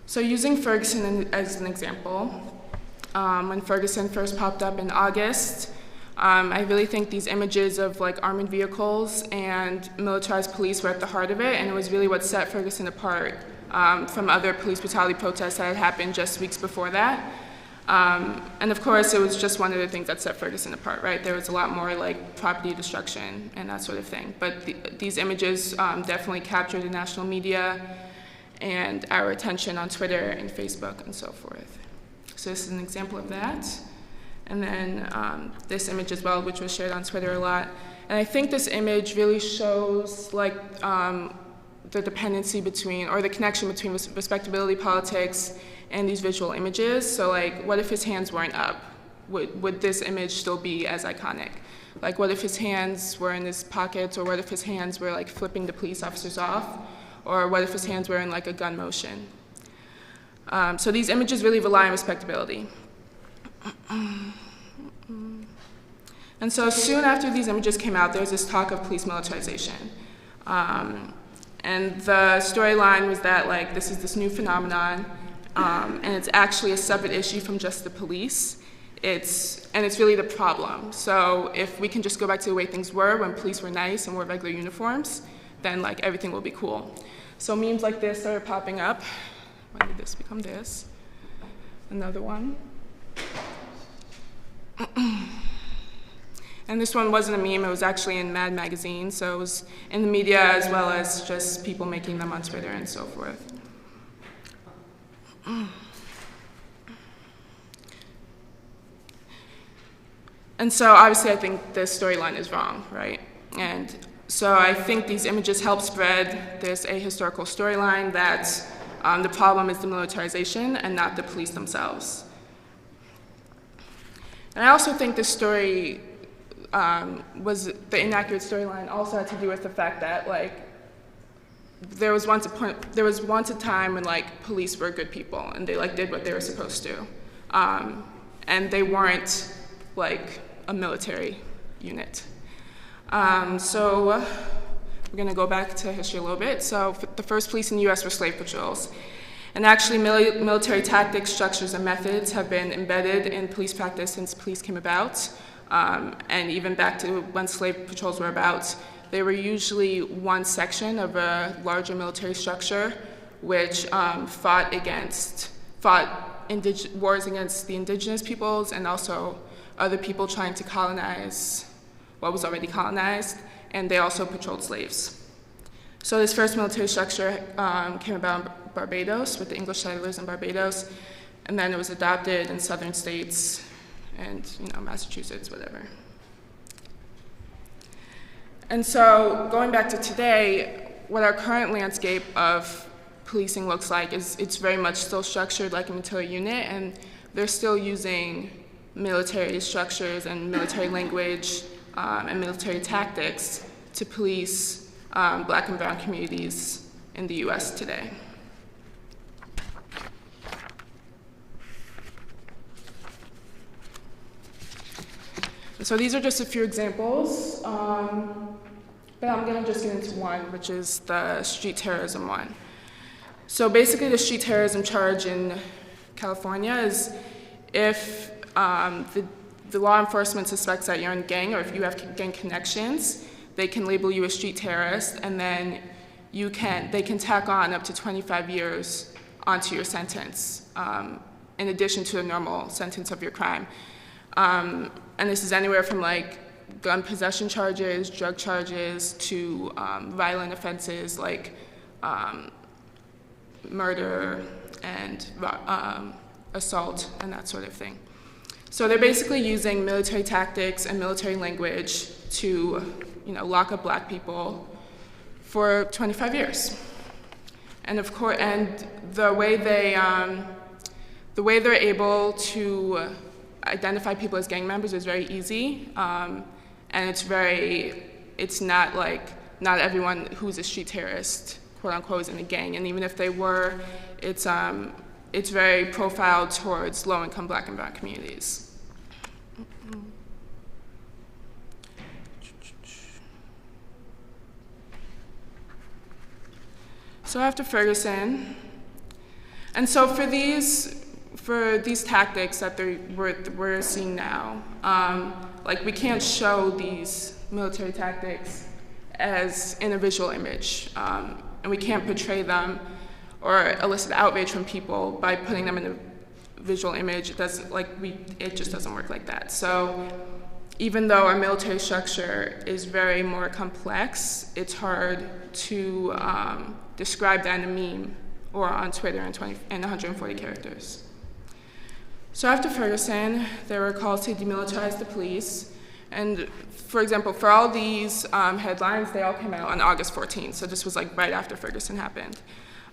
So using Ferguson as an example, when Ferguson first popped up in August, I really think these images of like armored vehicles and militarized police were at the heart of it, and it was really what set Ferguson apart from other police brutality protests that had happened just weeks before that. And of course, it was just one of the things that set Ferguson apart, right? There was a lot more like property destruction and that sort of thing. But these images definitely captured the national media and our attention on Twitter and Facebook and so forth. So this is an example of that. And then this image as well, which was shared on Twitter a lot. And I think this image really shows like the dependency between, or the connection between respectability politics and these visual images. So like, what if his hands weren't up? Would this image still be as iconic? Like, what if his hands were in his pockets, or what if his hands were like flipping the police officers off? Or what if his hands were in like a gun motion? So these images really rely on respectability. And so soon after these images came out, there was this talk of police militarization. And the storyline was that like, this is this new phenomenon, and it's actually a separate issue from just the police. It's really the problem. So if we can just go back to the way things were when police were nice and wore regular uniforms, then like everything will be cool. So memes like this started popping up. When did this become this? Another one. And this one wasn't a meme, it was actually in Mad Magazine, so it was in the media as well as just people making them on Twitter and so forth. And so obviously I think this storyline is wrong, right? And so I think these images help spread this ahistorical storyline that the problem is the militarization and not the police themselves. And I also think this story was the inaccurate storyline also had to do with the fact that like there was once a time when like police were good people and they like did what they were supposed to, and they weren't like a military unit. So we're going to go back to history a little bit. So the first police in the U.S. were slave patrols. And actually, military tactics, structures, and methods have been embedded in police practice since police came about. And even back to when slave patrols were about, they were usually one section of a larger military structure which fought wars against the indigenous peoples and also other people trying to colonize what was already colonized, and they also patrolled slaves. So this first military structure came about in Barbados with the English settlers in Barbados, and then it was adopted in southern states and Massachusetts, whatever. And so going back to today, what our current landscape of policing looks like is it's very much still structured like a military unit, and they're still using military structures and military language and military tactics to police Black and brown communities in the US today. So these are just a few examples, but I'm going to just get into one, which is the street terrorism one. So basically the street terrorism charge in California is if the law enforcement suspects that you're in a gang or if you have gang connections, they can label you a street terrorist, and then they can tack on up to 25 years onto your sentence, in addition to the normal sentence of your crime. And this is anywhere from like gun possession charges, drug charges, to violent offenses like murder and assault and that sort of thing. So they're basically using military tactics and military language to, lock up black people for 25 years. And of course, and the way they're able to identify people as gang members is very easy, and it's not everyone who's a street terrorist, quote unquote, is in a gang. And even if they were, it's very profiled towards low-income black and brown communities. So after Ferguson, and so for these tactics that we're seeing now, we can't show these military tactics as in a visual image, and we can't portray them or elicit outrage from people by putting them in a visual image. It just doesn't work like that. So even though our military structure is very more complex, it's hard to describe that in a meme or on Twitter in 140 characters. So after Ferguson, there were calls to demilitarize the police. And for example, for all these headlines, they all came out on August 14th. So this was right after Ferguson happened.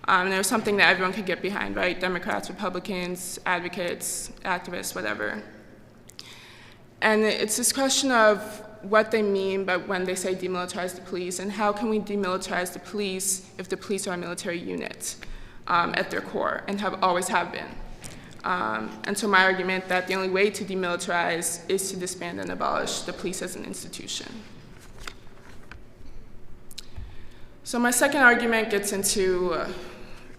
And it was something that everyone could get behind, right? Democrats, Republicans, advocates, activists, whatever. And it's this question of what they mean by when they say demilitarize the police, and how can we demilitarize the police if the police are a military unit at their core and always have been. And so my argument that the only way to demilitarize is to disband and abolish the police as an institution. So my second argument gets into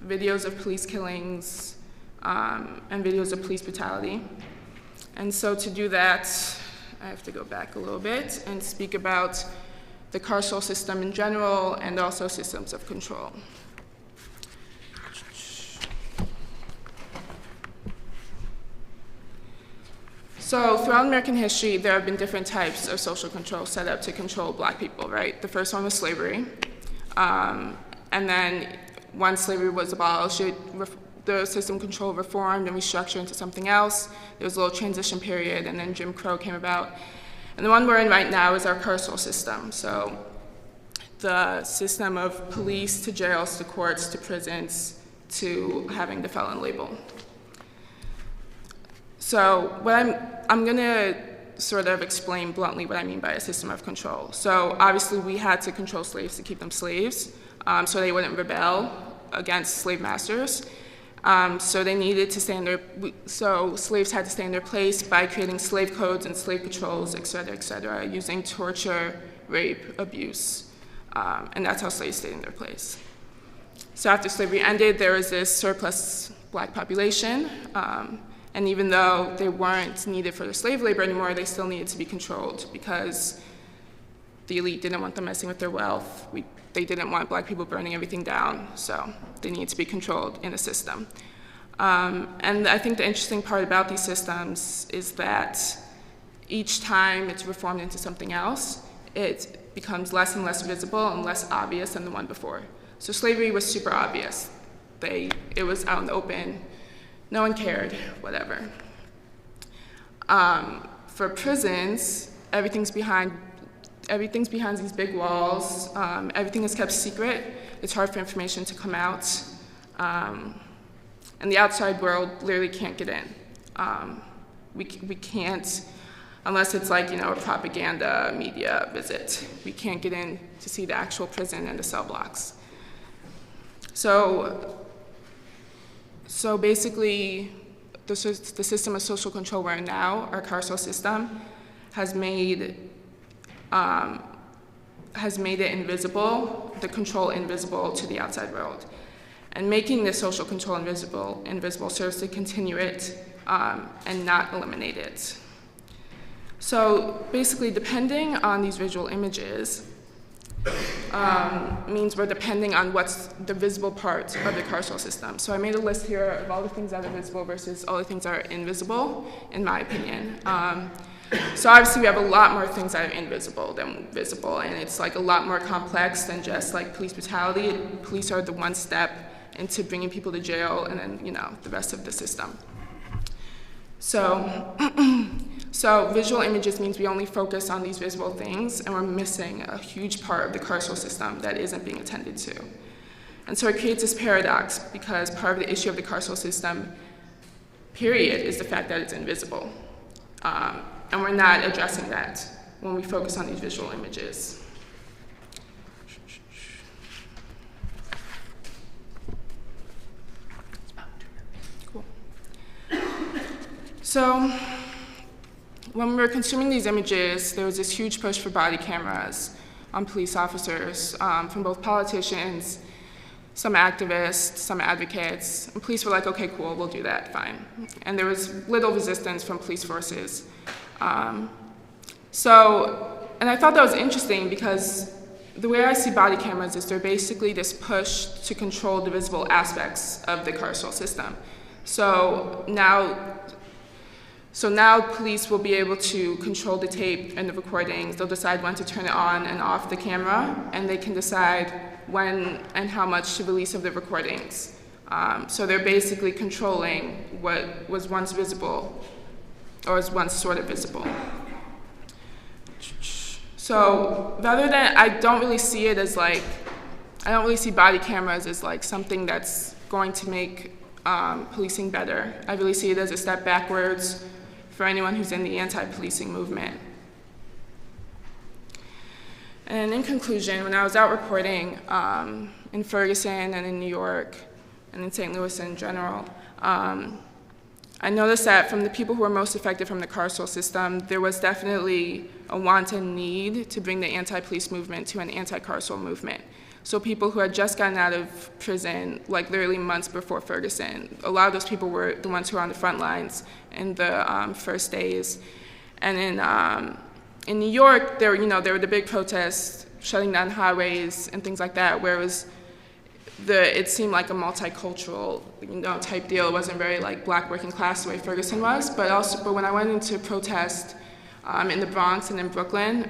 videos of police killings and videos of police brutality. And so to do that, I have to go back a little bit and speak about the carceral system in general and also systems of control. So throughout American history, there have been different types of social control set up to control black people, right? The first one was slavery. And then once slavery was abolished, the system control reformed and restructured into something else. There was a little transition period, and then Jim Crow came about. And the one we're in right now is our carceral system. So the system of police to jails to courts to prisons to having the felon label. So what I'm going to sort of explain bluntly what I mean by a system of control. So obviously we had to control slaves to keep them slaves, so they wouldn't rebel against slave masters. So they needed to stay in so slaves had to stay in their place by creating slave codes and slave patrols, et cetera, using torture, rape, abuse, and that's how slaves stayed in their place. So after slavery ended, there was this surplus black population, and even though they weren't needed for the slave labor anymore, they still needed to be controlled because the elite didn't want them messing with their wealth. They didn't want black people burning everything down, so they needed to be controlled in a system. And I think the interesting part about these systems is that each time it's reformed into something else, it becomes less and less visible and less obvious than the one before. So slavery was super obvious. It was out in the open. No one cared, whatever. For prisons, everything's behind these big walls. Everything is kept secret. It's hard for information to come out. And the outside world literally can't get in. We can't, unless it's a propaganda media visit. We can't get in to see the actual prison and the cell blocks. So basically, the system of social control we're in now, our carceral system, has made it invisible, the control invisible to the outside world. And making the social control invisible serves to continue it and not eliminate it. So basically, depending on these visual images means we're depending on what's the visible part of the carceral system. So I made a list here of all the things that are visible versus all the things that are invisible, in my opinion. So obviously we have a lot more things that are invisible than visible, and it's like a lot more complex than just like police brutality. Police are the one step into bringing people to jail, and then, you know, the rest of the system. So, so visual images means we only focus on these visible things, and we're missing a huge part of the carceral system that isn't being attended to. And so it creates this paradox, because part of the issue of the carceral system, period, is the fact that it's invisible. And we're not addressing that when we focus on these visual images. Cool. So when we were consuming these images, there was this huge push for body cameras on police officers from both politicians, some activists, some advocates. And police were like, okay, cool, we'll do that, fine. And there was little resistance from police forces. And I thought that was interesting, because the way I see body cameras is they're basically this push to control the visible aspects of the carceral system. So now police will be able to control the tape and the recordings. They'll decide when to turn it on and off the camera, and they can decide when and how much to release of the recordings. So they're basically controlling what was once visible, or was once sort of visible. So rather than, I don't really see it as like, I don't really see body cameras as like something that's going to make policing better. I really see it as a step backwards for anyone who's in the anti-policing movement. And in conclusion, when I was out reporting in Ferguson and in New York and in St. Louis in general, I noticed that from the people who were most affected from the carceral system, there was definitely a want and need to bring the anti-police movement to an anti-carceral movement. So people who had just gotten out of prison, like literally months before Ferguson, a lot of those people were the ones who were on the front lines in the first days. And in New York, there were the big protests, shutting down highways and things like that, where it seemed like a multicultural, type deal. It wasn't very like black working class the way Ferguson was, but when I went into protest in the Bronx and in Brooklyn,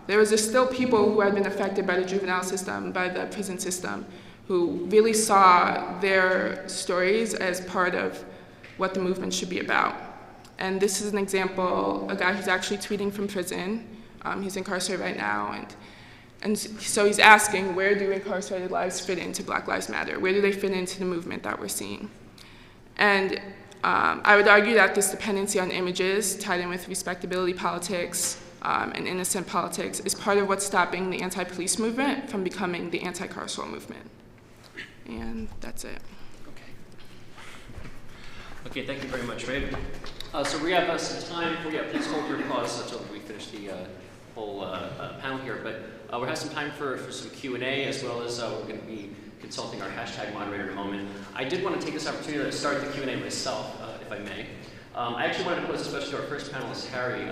there was still people who had been affected by the juvenile system, by the prison system, who really saw their stories as part of what the movement should be about. And this is an example, a guy who's actually tweeting from prison. He's incarcerated right now, and so he's asking, where do incarcerated lives fit into Black Lives Matter? Where do they fit into the movement that we're seeing? And I would argue that this dependency on images tied in with respectability politics and innocent politics is part of what's stopping the anti-police movement from becoming the anti-carceral movement. And that's it. Okay, thank you very much, Raven. So we have some time for, please hold your applause until we finish the whole panel here, but we'll have some time for some Q&A, as well as we're going to be consulting our hashtag moderator in a moment. I did want to take this opportunity to start the Q&A myself, if I may. I actually wanted to pose, especially to our first panelist, Harry,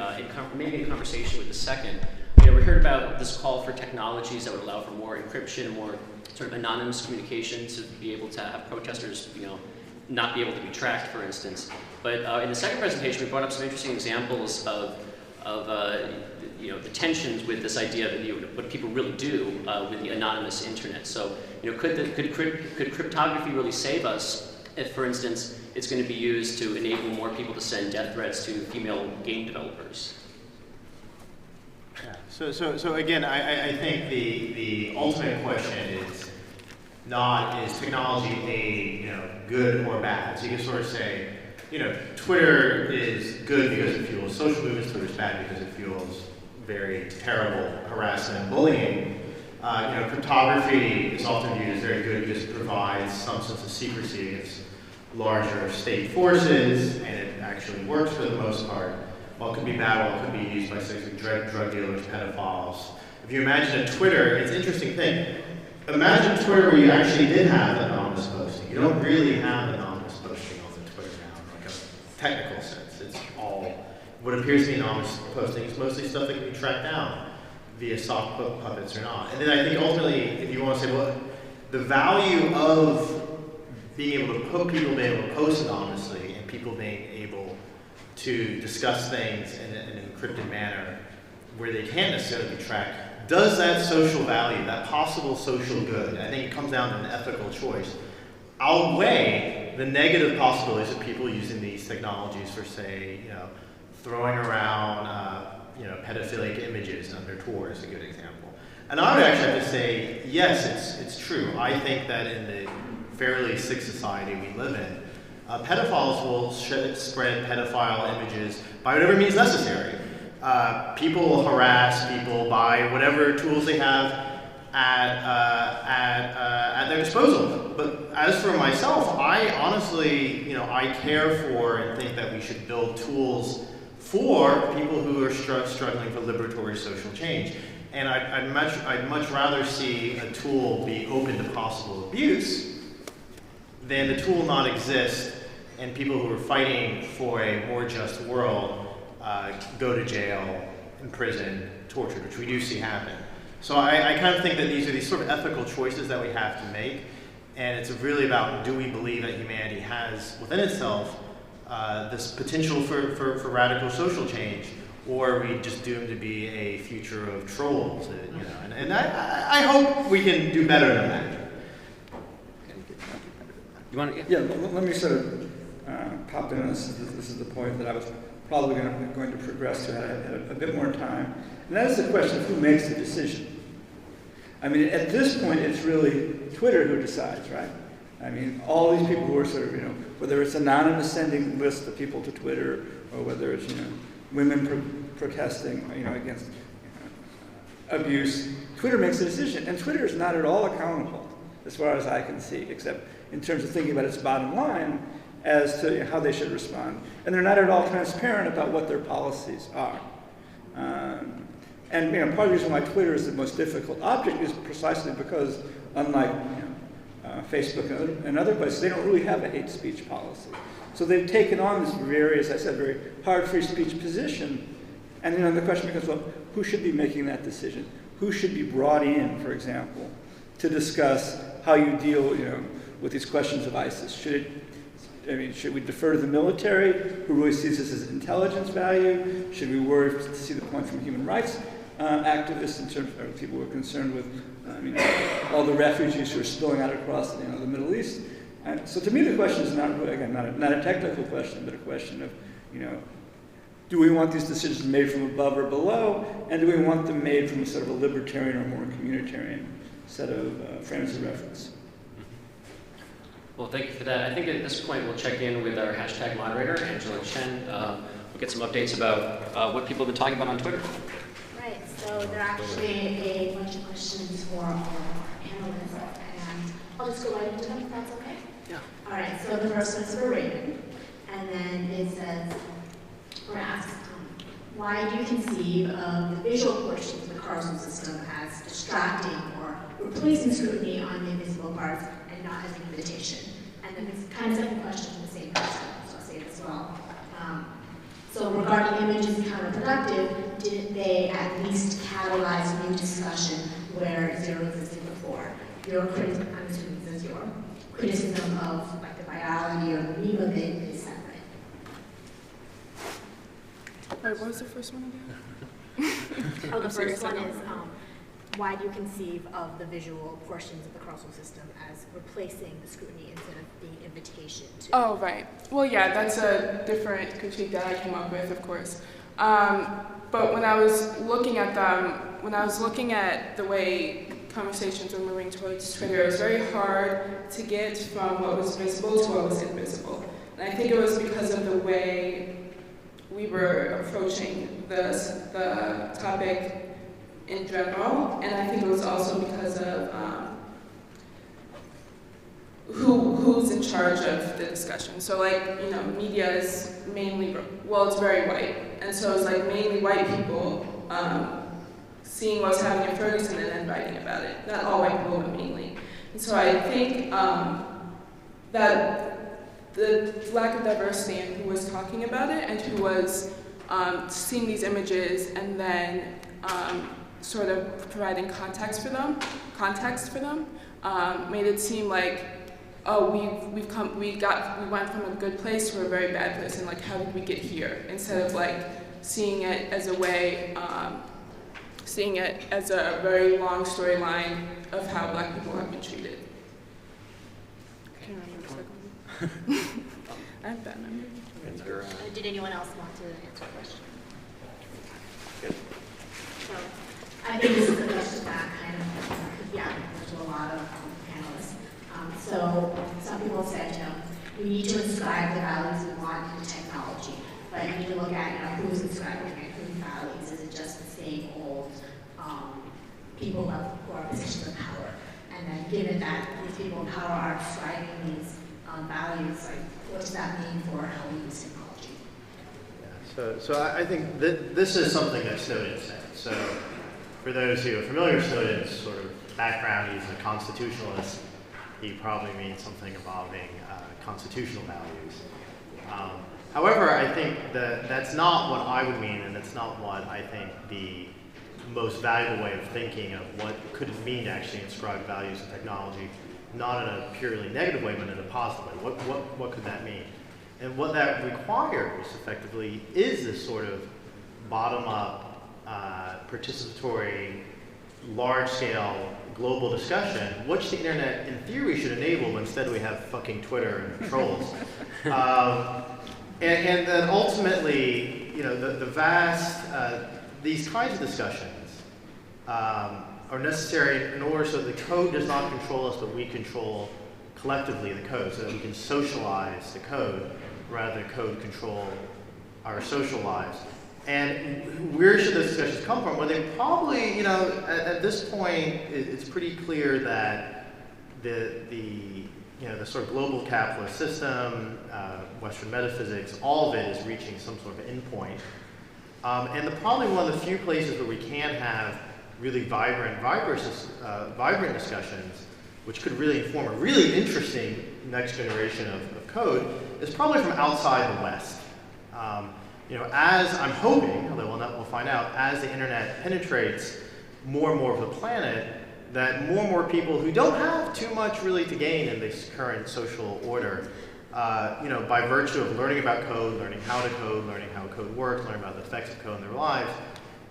maybe in conversation with the second. We heard about this call for technologies that would allow for more encryption, more sort of anonymous communication to be able to have protesters, not be able to be tracked, for instance. But in the second presentation, we brought up some interesting examples of the tensions with this idea of what people really do with the anonymous internet. So, could cryptography really save us if, for instance, it's going to be used to enable more people to send death threats to female game developers? Yeah. So again, I think the ultimate question is not, is technology good or bad? So you can sort of say, Twitter is good because it fuels social movements, Twitter's bad because it fuels very terrible harassment and bullying. Cryptography is often viewed as very good because it provides some sense of secrecy against larger state forces, and it actually works for the most part. while it could be bad, while it could be used by drug dealers, pedophiles. If you imagine a Twitter, it's an interesting thing. Imagine Twitter where you actually did have anonymous posting. You don't really have anonymous posting on the Twitter now, in like a technical sense. It's all, what appears to be anonymous posting is mostly stuff that can be tracked down via sock puppets or not. And then I think ultimately, if you want to say, well, the value of being able to put people being able to post anonymously and people being able to discuss things in an encrypted manner where they can't necessarily be tracked, does that social value, that possible social good, I think it comes down to an ethical choice, outweigh the negative possibilities of people using these technologies for, say, throwing around, pedophilic images under Tor is a good example. And I would actually have to say, yes, it's true. I think that in the fairly sick society we live in, pedophiles will spread pedophile images by whatever means necessary. People will harass people by whatever tools they have at their disposal. But as for myself, I honestly, I care for and think that we should build tools for people who are struggling for liberatory social change. And I'd much rather see a tool be open to possible abuse than the tool not exist and people who are fighting for a more just world go to jail, in prison, tortured, which we do see happen. So I kind of think that these are these sort of ethical choices that we have to make, and it's really about, do we believe that humanity has within itself this potential for radical social change, or are we just doomed to be a future of trolls? And I hope we can do better than that. You want to? Yeah, let me sort of pop in on this. This is the point that I was probably going to progress to had a bit more time. And that is the question of who makes the decision. I mean, at this point, it's really Twitter who decides, right? I mean, all these people who are sort of, whether it's anonymous sending lists of people to Twitter, or whether it's, women protesting, against abuse, Twitter makes a decision. And Twitter is not at all accountable, as far as I can see, except in terms of thinking about its bottom line as to how they should respond. And they're not at all transparent about what their policies are. And part of the reason why Twitter is the most difficult object is precisely because, unlike Facebook and other places, they don't really have a hate speech policy. So they've taken on this very, as I said, very hard free speech position. And the question becomes, well, who should be making that decision? Who should be brought in, for example, to discuss how you deal, with these questions of ISIS? Should we defer to the military, who really sees this as intelligence value? Should we worry to see the point from human rights activists in terms of people who are concerned with all the refugees who are spilling out across the Middle East? And so to me, the question is not a technical question, but a question of, do we want these decisions made from above or below, and do we want them made from a sort of a libertarian or more communitarian set of frames of reference? Well, thank you for that. I think at this point we'll check in with our hashtag moderator, Angela Chen. We'll get some updates about what people have been talking about on Twitter. Right, so there are actually a bunch of questions for our panelists, and I'll just go right into them if that's okay? Yeah. All right, so the first one's for Raven, and then it says, or asks, why do you conceive of the visual portions of the causal system as distracting or replacing scrutiny on the invisible parts and not as an invitation? And then it's kind of second question from the same person, so I'll say it as well. So regarding images and counterproductive, did they at least catalyze new discussion where zero existed before? I'm assuming this is your criticism of like the virality or the meme of it is separate. Wait, what was the first one again? Oh, the first one is, why do you conceive of the visual portions of the causal system as replacing the scrutiny instead of being invitation to? Oh, right. Well, yeah, that's a different critique that I came up with, of course. But when I was looking at them, when I was looking at the way conversations were moving towards Twitter, it was very hard to get from what was visible to what was invisible. And I think it was because of the way we were approaching the topic in general, and I think it was also because of who's in charge of the discussion. So like, you know, media is mainly, well, it's very white. And so it's like mainly white people seeing what's happening in Ferguson and then writing about it. Not all white people, but mainly. And so I think that the lack of diversity in who was talking about it and who was seeing these images and then sort of providing context for them, made it seem like, oh, we went from a good place to a very bad place, and like, how did we get here? Instead of like seeing it as a way, seeing it as a very long storyline of how Black people have been treated. I can't remember the second one. I have bad memory. Did anyone else want to answer a question? Good. So, I think this is a question that kind of, yeah, to a lot of panelists. So some people said, you know, we need to inscribe the values we want in technology, but you need to look at, you know, who's inscribing it, whose values. Is it just the same old people who are in positions of power? And then given that these people in power are describing these values, like, what does that mean for how we use technology? Yeah, so I think that this is something that Snowden said. So for those who are familiar with Snowden's sort of background, he's a constitutionalist. He probably means something involving constitutional values. However, I think that that's not what I would mean, and that's not what I think the most valuable way of thinking of what could it mean to actually inscribe values in technology, not in a purely negative way, but in a positive way. What could that mean? And what that requires, effectively, is this sort of bottom-up, participatory, large-scale, global discussion, which the internet, in theory, should enable, but instead we have fucking Twitter and trolls. And then ultimately, you know, the vast, these kinds of discussions are necessary in order so that the code does not control us, but we control collectively the code, so that we can socialize the code rather than code control our social lives. And where should those discussions come from? Well, they probably, you know, at this point, it's pretty clear that the sort of global capitalist system, Western metaphysics, all of it is reaching some sort of endpoint. And probably one of the few places where we can have really vibrant discussions, which could really inform a really interesting next generation of code, is probably from outside the West. You know, as I'm hoping, although we'll find out, as the internet penetrates more and more of the planet, that more and more people who don't have too much really to gain in this current social order, you know, by virtue of learning about code, learning how to code, learning how code works, learning about the effects of code in their lives,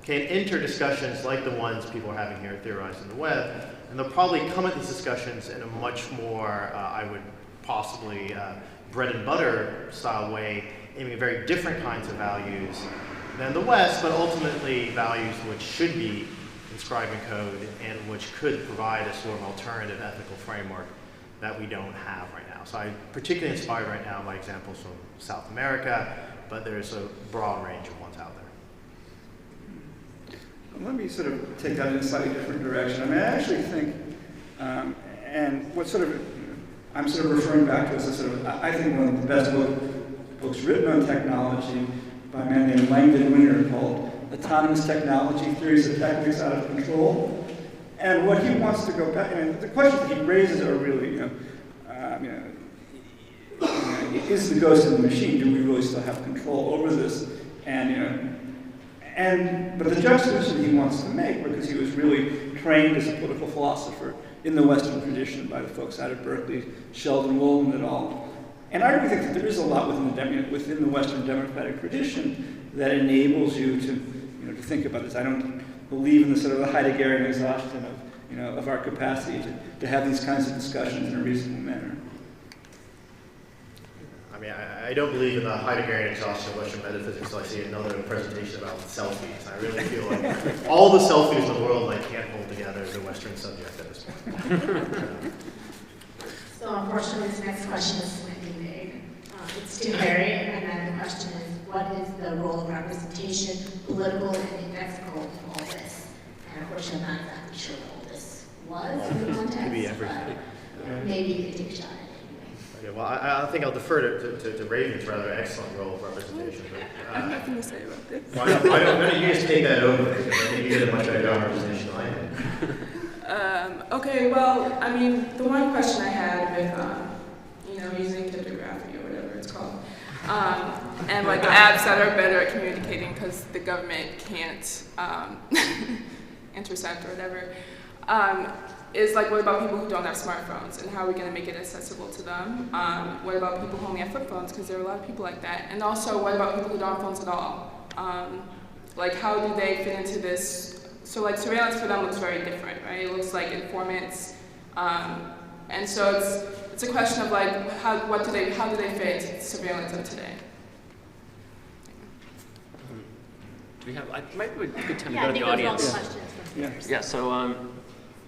can enter discussions like the ones people are having here at Theorized in the Web, and they'll probably come at these discussions in a much more, I would possibly, bread and butter style way, aiming at very different kinds of values than the West, but ultimately values which should be inscribed in code and which could provide a sort of alternative ethical framework that we don't have right now. So I'm particularly inspired right now by examples from South America, but there's a broad range of ones out there. Let me sort of take that in a slightly different direction. I mean, I actually think, and what sort of, I'm sort of referring back to as a sort of, I think one of the best books written on technology by a man named Langdon Winter called Autonomous Technology, Theories of Techniques Out of Control. And what he wants to go back, and the questions that he raises are really, is the ghost in the machine? Do we really still have control over this? And, but the juxtaposition he wants to make, because he was really trained as a political philosopher in the Western tradition by the folks out of Berkeley, Sheldon Wolin et al. And I really think that there is a lot within the Western democratic tradition that enables you to think about this. I don't believe in the sort of the Heideggerian exhaustion of our capacity to have these kinds of discussions in a reasonable manner. I mean, I don't believe in the Heideggerian exhaustion of Western metaphysics until I see another presentation about selfies. I really feel like all the selfies in the world I can't hold together as a Western subject at this point. So unfortunately, this next question is slightly vague. It's too hairy, and then the question is, what is the role of representation, political and ethical, in all this? And unfortunately, I'm not exactly sure what all this was in the context, Could be everything. but maybe you could take a shot at it. Yeah, well, I think I'll defer to Raven's rather excellent role of representation. But, I have nothing to say about this. Why don't you just take that over? Because I think you did a much better job representation than I did. Okay, well, I mean, the one question I had with, using cryptography or whatever it's called, and like apps that are better at communicating because the government can't intercept or whatever, is like, what about people who don't have smartphones, and how are we going to make it accessible to them? What about people who only have flip phones, because there are a lot of people like that? And also, what about people who don't have phones at all? Like, how do they fit into this? So like, surveillance for them looks very different, right? It looks like informants. And so it's a question of like, how do they fit surveillance of today? Do we have, it might be a good time to Yeah, go to the audience. Yeah. So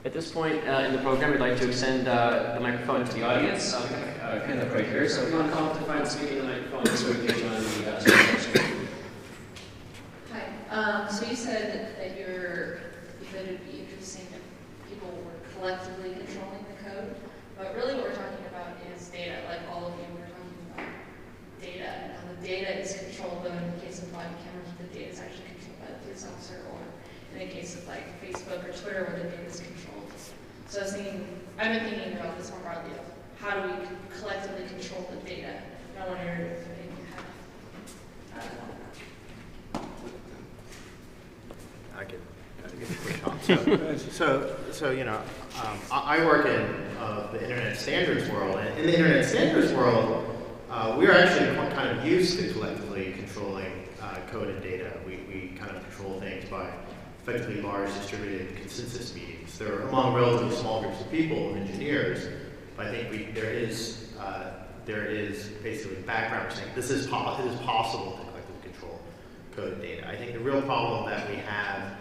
at this point in the program, we'd like to extend the microphone to the audience. We have a hand up right here. So if you want to come up to find speaking the microphone, so we can join the session. Hi. So you said that it would be interesting if people were collectively controlling the code, but really what we're talking about is data. Like all of you were talking about data and how the data is controlled, though in the case of body cameras, the data is actually controlled by the police officer, or in the case of like Facebook or Twitter, where the data is controlled. So I've been thinking about this more broadly of how do we collectively control the data. And I wonder if you have I could give a quick talk. So I work in the internet standards world, and in the internet standards world, we are actually kind of used to collectively controlling code and data. We kind of control things by effectively large distributed consensus meetings. They're among relatively small groups of people and engineers, but I think there is basically background saying it is possible to collectively control code and data. I think the real problem that we have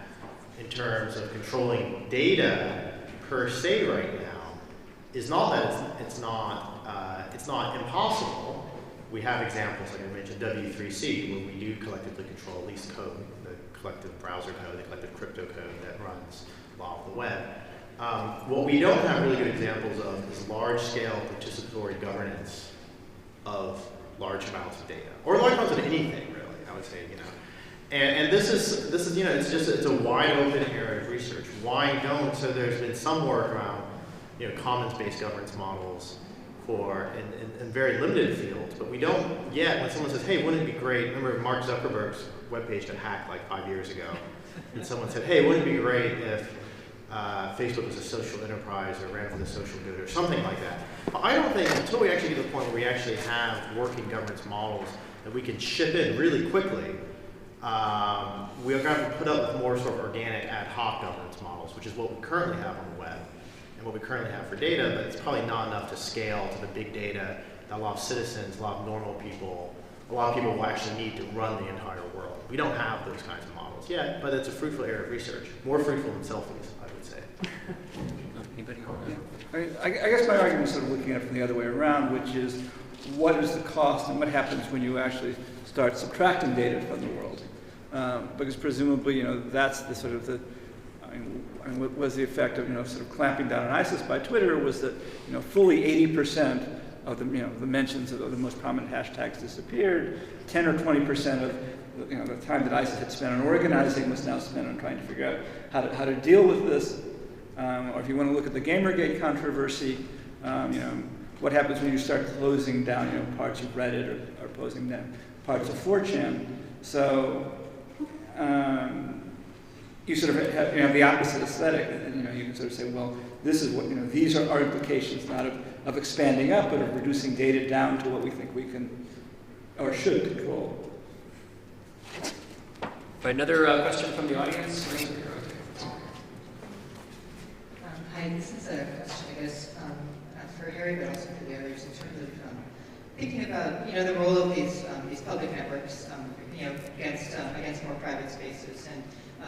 in terms of controlling data per se right now is not that it's not impossible. We have examples, like I mentioned, W3C, where we do collectively control at least code, the collective browser code, the collective crypto code that runs a lot of the web. What we don't have really good examples of is large-scale participatory governance of large amounts of data, or large amounts of anything, really. I would say, and this is it's a wide open area of research. Why don't? So there's been some work around commons-based governance models for in very limited fields, but we don't yet. When someone says, "Hey, wouldn't it be great?" Remember Mark Zuckerberg's webpage got hacked like 5 years ago, and someone said, "Hey, wouldn't it be great if Facebook was a social enterprise or ran for the social good or something like that?" But I don't think until we actually get to the point where we actually have working governance models that we can ship in really quickly, we're going to put up with more sort of organic ad hoc governance models, which is what we currently have on the web and what we currently have for data, but it's probably not enough to scale to the big data that a lot of citizens, a lot of normal people, a lot of people will actually need to run the entire world. We don't have those kinds of models yet, but it's a fruitful area of research. More fruitful than selfies, I would say. Anybody? I guess my argument is sort of looking at it from the other way around, which is what is the cost and what happens when you actually start subtracting data from the world? Because presumably, that's the sort of the, what was the effect of, sort of clamping down on ISIS by Twitter was that, fully 80% of the, the mentions of the most prominent hashtags disappeared. 10 or 20% of, the time that ISIS had spent on organizing was now spent on trying to figure out how to deal with this. Or if you want to look at the Gamergate controversy, what happens when you start closing down, parts of Reddit or closing down parts of 4chan. So you sort of have the opposite aesthetic, and you can sort of say, well, this is what these are our implications, not of expanding up, but of reducing data down to what we think we can or should control. Another question from the audience. Hi, this is a question, I guess, for Harry, but also for the others in terms of thinking about the role of these public networks, against more private spaces. And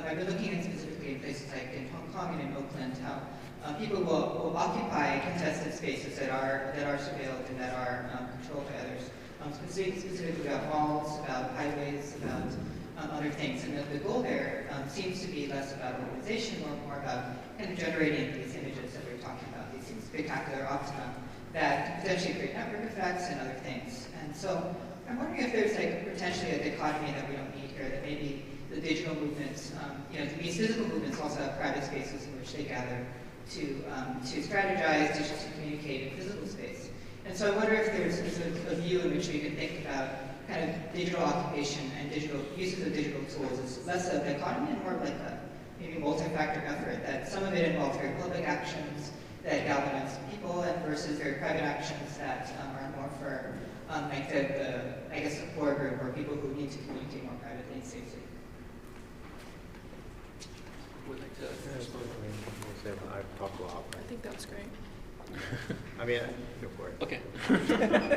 I've been looking at specifically in places like in Hong Kong and in Oakland how people will occupy contested spaces that are surveilled and that are controlled by others. Specifically about malls, about highways, about other things. And the goal there seems to be less about organization, more about kind of generating these images that we're talking about, these spectacular optima that potentially create network effects and other things. And so I'm wondering if there's like potentially a dichotomy that we don't need here, that maybe the digital movements, these physical movements also have private spaces in which they gather to strategize, to communicate in physical space. And so I wonder if there's a view in which we can think about kind of digital occupation and digital uses of digital tools as less a dichotomy and more like a maybe multi-factor effort, that some of it involves very public actions that galvanize people and versus very private actions that are more for like the core group or people who need to communicate more privately and safely. Would like to I've talked a lot. I think that's great. I mean, go for it. Okay.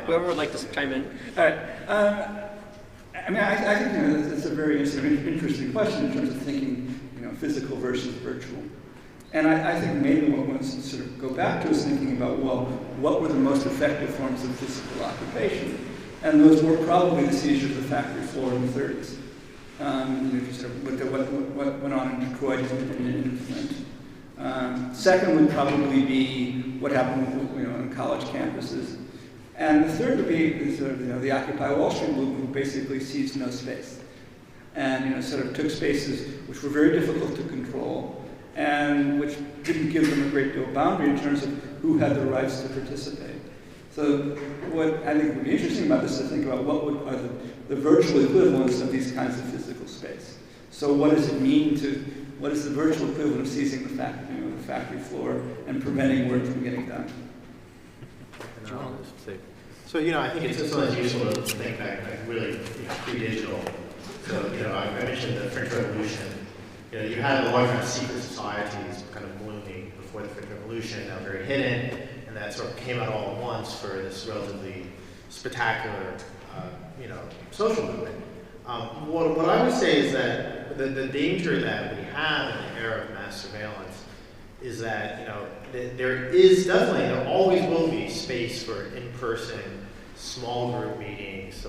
Whoever would like to chime in. All right. I mean, I think it's a very interesting question in terms of thinking, physical versus virtual. And I think maybe what one should sort of go back to is thinking about, well, what were the most effective forms of physical occupation? And those were probably the seizure of the factory floor in the 30s. If you sort of looked at what went on in Detroit and in Flint. Second would probably be what happened, on college campuses. And the third would be sort of, the Occupy Wall Street movement, who basically seized no space. And, sort of took spaces which were very difficult to control and which didn't give them a great deal of boundary in terms of who had the rights to participate. So what I think would be interesting about this is to think about what are the virtual equivalents of these kinds of physical space. So what does it mean what is the virtual equivalent of seizing the factory floor and preventing work from getting done? So, I think it's sometimes useful to think back, really, pre-digital. So, I mentioned the French Revolution. You had a large amount of secret societies kind of blooming before the French Revolution, now very hidden, and that sort of came out all at once for this relatively spectacular, social movement. What I would say is that the danger that we have in the era of mass surveillance is that, there always will be space for in-person, small group meetings to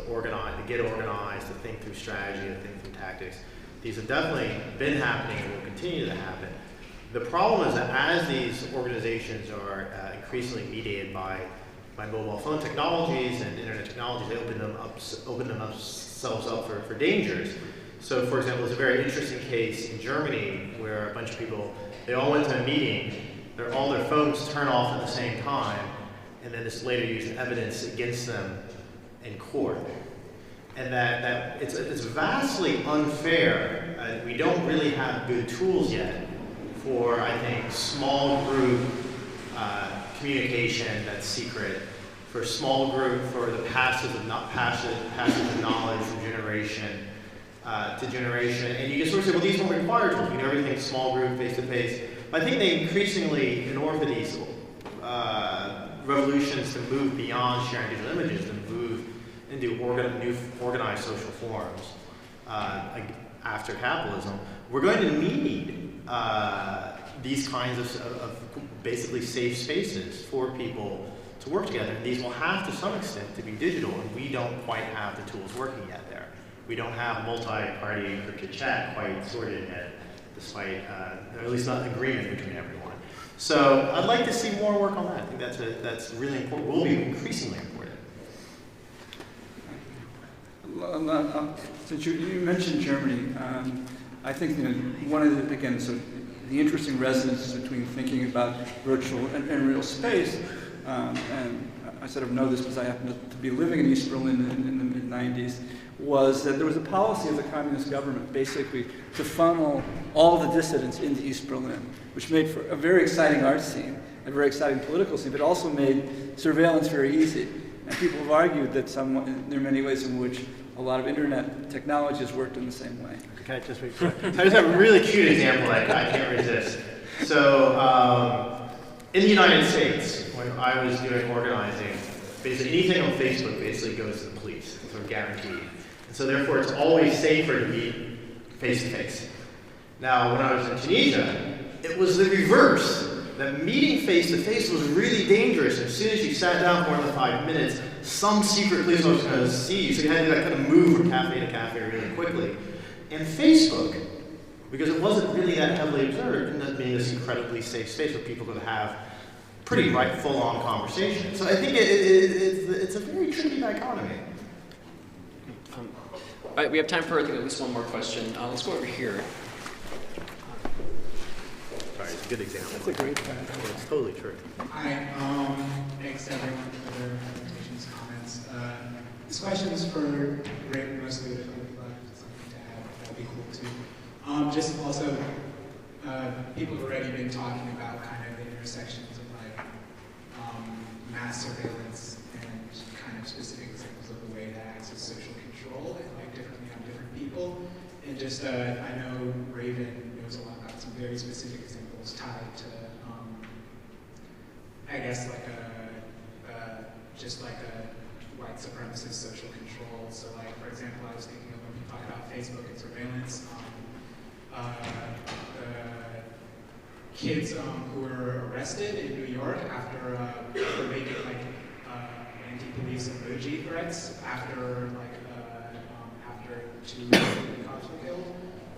get organized, to think through strategy, to think through tactics. These have definitely been happening and will continue to happen. The problem is that as these organizations are increasingly mediated by mobile phone technologies and internet technologies, they open themselves up for dangers. So, for example, there's a very interesting case in Germany where a bunch of people, they all went to a meeting, all their phones turn off at the same time, and then it's later used as evidence against them in court. And that it's vastly unfair. We don't really have good tools yet for, I think, small group communication that's secret, for small group, for the passive knowledge from generation to generation. And you can sort of say, well, these don't require tools. Everything's small group, face-to-face. But I think they increasingly, in order for these revolutions to move beyond sharing digital images, to move into new organized social forms after capitalism, we're going to need these kinds of basically safe spaces for people to work together. And these will have, to some extent, to be digital, and we don't quite have the tools working yet there. We don't have multi-party encrypted chat quite sorted yet, despite, or at least not agreement between everyone. So I'd like to see more work on that. I think that's really important. Will be increasingly important. Since you mentioned Germany, I think one of the interesting resonances between thinking about virtual and real space, and I sort of know this because I happen to be living in East Berlin in the mid-90s, was that there was a policy of the communist government basically to funnel all the dissidents into East Berlin, which made for a very exciting art scene, a very exciting political scene, but also made surveillance very easy. And people have argued that there are many ways in which a lot of internet technologies worked in the same way. Can I just make sure? I just have a really cute example I can't resist. So in the United States, when I was doing organizing, basically anything on Facebook basically goes to the police. It's sort of guaranteed. And so therefore it's always safer to meet face-to-face. Now when I was in Tunisia, it was the reverse. That meeting face-to-face was really dangerous. As soon as you sat down for more than 5 minutes, some secret police was going to see you. So you had to kind of move from cafe to cafe really quickly. And Facebook, because it wasn't really that heavily observed, ended up being this incredibly safe space where people could have pretty full-on conversation. So I think it's a very tricky dichotomy. All right, we have time for I think at least one more question. Let's go over here. Sorry, it's a good example. That's a great point. It's totally true. Hi, thanks everyone for their presentations, comments. This question is for Rick, mostly if something to add, that'd be cool too. Just also, people have already been talking about kind of the intersections of like mass surveillance and kind of specific examples of the way that acts as social control and like differently on different people. And just, I know Raven knows a lot about some very specific examples tied to, I guess like just like a white supremacist social control. So like, for example, I was thinking of when we talk about Facebook and surveillance, kids who were arrested in New York after making like anti-police emoji threats after like after 2 cops were killed,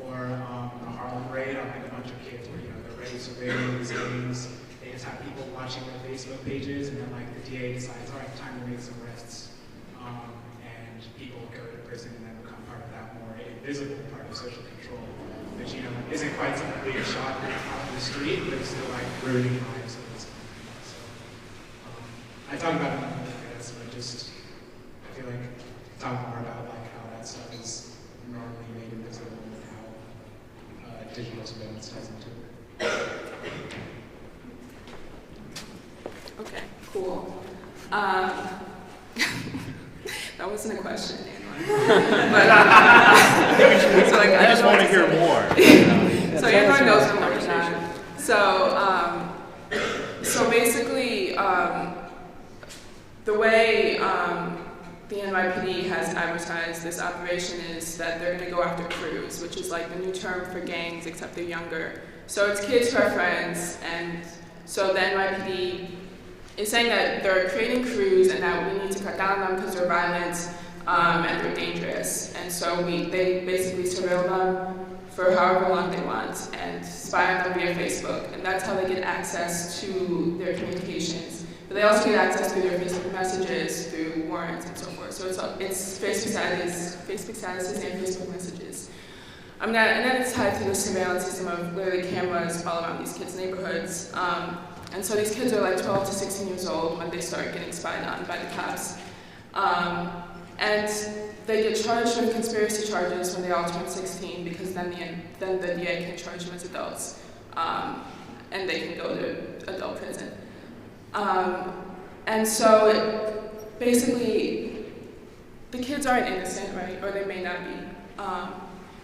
or the Harlem raid on like a bunch of kids where they're already surveilling these games. They just have people watching their Facebook pages, and then like the DA decides, all right, time to make some arrests, and people go to prison and then become part of that more invisible part of social control, which isn't quite something being shot out in the street, but it's still like ruining lives and this kind of thing. So I talk about it in the podcast, but I feel like talk more about like how that stuff is normally made invisible and how digital surveillance ties into it. Okay, cool. That wasn't a question, but so like, I just want to hear more. So everyone knows what I'm working on. So basically, the way the NYPD has advertised this operation is that they're going to go after crews, which is like the new term for gangs, except they're younger. So it's kids who are friends, and so the NYPD is saying that they're creating crews and that we need to cut down on them because they're violent and they're dangerous. And so they basically surveil them for however long they want and spy on them via Facebook. And that's how they get access to their communications. But they also get access through their Facebook messages, through warrants and so forth. So it's Facebook statuses and Facebook messages. And then it's tied to the surveillance system of literally cameras all around these kids' neighborhoods. And so these kids are like 12 to 16 years old when they start getting spied on by the cops. And they get charged with conspiracy charges when they all turn 16, because then the DA can charge them as adults. And they can go to adult prison. And so basically, the kids aren't innocent, right? Or they may not be.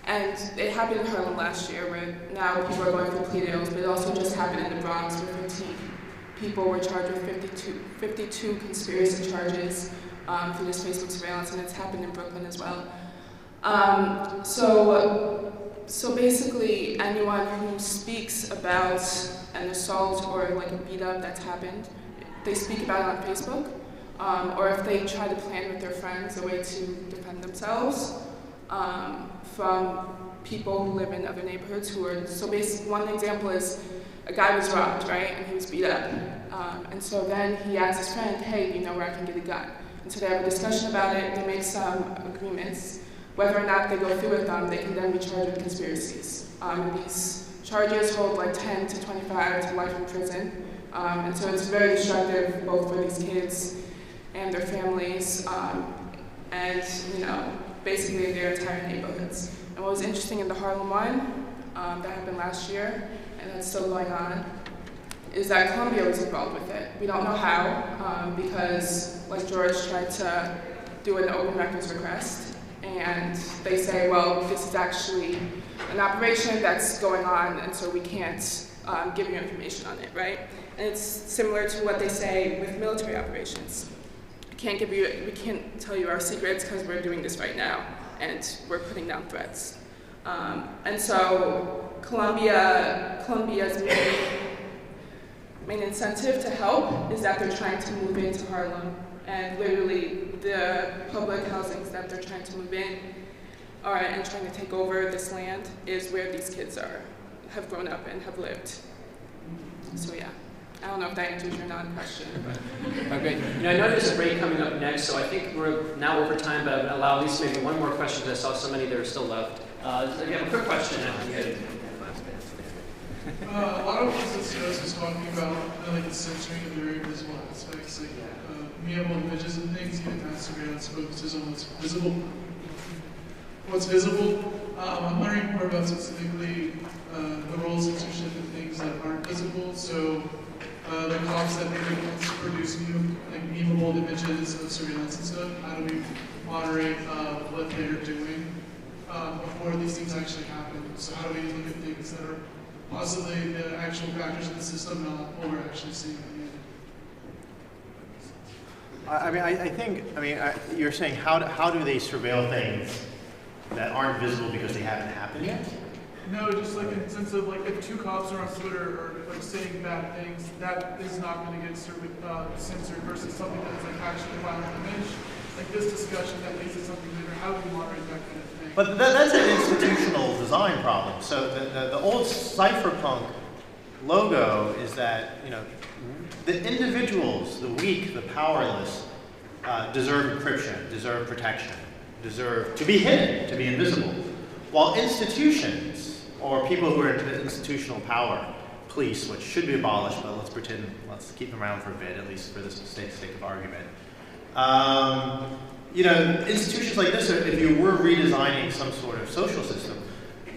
And it happened in Harlem last year, where now people are going through plea deals, but it also just happened in the Bronx, where 15 people were charged with 52 conspiracy charges for this Facebook surveillance, and it's happened in Brooklyn as well. So basically, anyone who speaks about an assault or like a beat up that's happened, they speak about it on Facebook, or if they try to plan with their friends a way to defend themselves from people who live in other neighborhoods who are, so basically one example is a guy was robbed, right, and he was beat up. And so then he asks his friend, hey, do you know where I can get a gun? And so they have a discussion about it, they make some agreements. Whether or not they go through with them, they can then be charged with conspiracies. And these charges hold like 10 to 25 to life in prison. And so it's very destructive both for these kids and their families, and basically their entire neighborhoods. And what was interesting in the Harlem one, that happened last year, and that's still going on, is that Columbia was involved with it. We don't know how, because like George tried to do an open records request, and they say, well, this is actually an operation that's going on, and so we can't give you information on it, right? And it's similar to what they say with military operations. We can't tell you our secrets because we're doing this right now, and we're putting down threats. And so Columbia's main incentive to help is that they're trying to move into Harlem, and literally the public housings that they're trying to move in and trying to take over this land is where these kids have grown up and have lived. So yeah. I don't know if that answers your non-question. But. Okay. I know there's a break coming up next, so I think we're now over time, but I'll allow at least maybe one more question because I saw so many that are still left. So you have a quick question after you get a lot of what EOS was talking about, like the censoring of very visible aspects, like mutable images and things, even as surveillance focuses on what's visible. I'm learning more about specifically the role of censorship and things that aren't visible. So the cops that maybe want to produce memeable images of surveillance and stuff, how do we moderate what they're doing before these things actually happen? So how do we look at things that are possibly the actual factors in the system, not what we're actually seeing in the end? You're saying how do they surveil things that aren't visible because they haven't happened yet? No, just like in the sense of like if two cops are on Twitter or like saying bad things, that is not going to get censored versus something that is like actually a violent image. Like this discussion that leads to something later, how do we moderate that kind of thing? But that's an institutional design problem. So the old cypherpunk logo is that the individuals, the weak, the powerless, deserve encryption, deserve protection, deserve to be hidden, to be invisible. While institutions, or people who are in institutional power, police, which should be abolished, but let's keep them around for a bit, at least for the sake of argument. Institutions like this, if you were redesigning some sort of social system,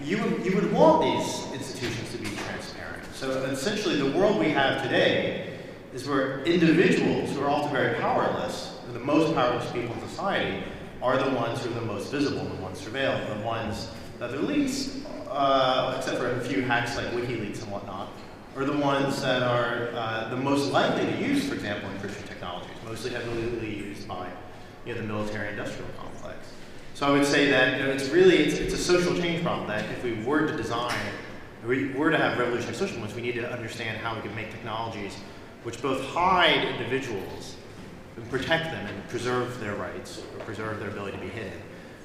you would want these institutions to be transparent. So essentially, the world we have today is where individuals who are often very powerless, the most powerless people in society, are the ones who are the most visible, the ones surveilled, the ones that the least, except for a few hacks like WikiLeaks and whatnot, are the ones that are the most likely to use, for example, encryption technologies, mostly heavily used by the military-industrial complex. So I would say that it's a social change problem that if we were to design, if we were to have revolutionary social movements, we need to understand how we can make technologies which both hide individuals and protect them and preserve their rights or preserve their ability to be hidden,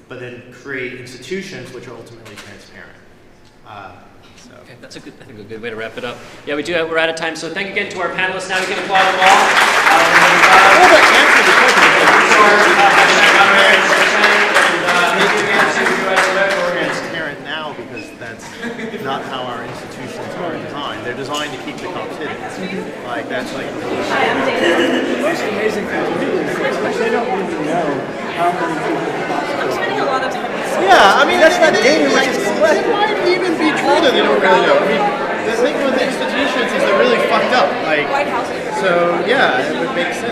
but then create institutions which are ultimately transparent. Okay, that's a good way to wrap it up. Yeah, we're out of time, so thank you again to our panelists. Now we can applaud them all. Transparent now because that's not how our institutions are designed. They're designed to keep the cops hidden. Hi, I'm Dana. It's amazing thing to do is they don't even know how many people I'm spending a lot of time. Yeah, that's that data which is collected. It might even be true that they don't really know. The thing with institutions is they're really fucked up. White House. So yeah, it would make sense.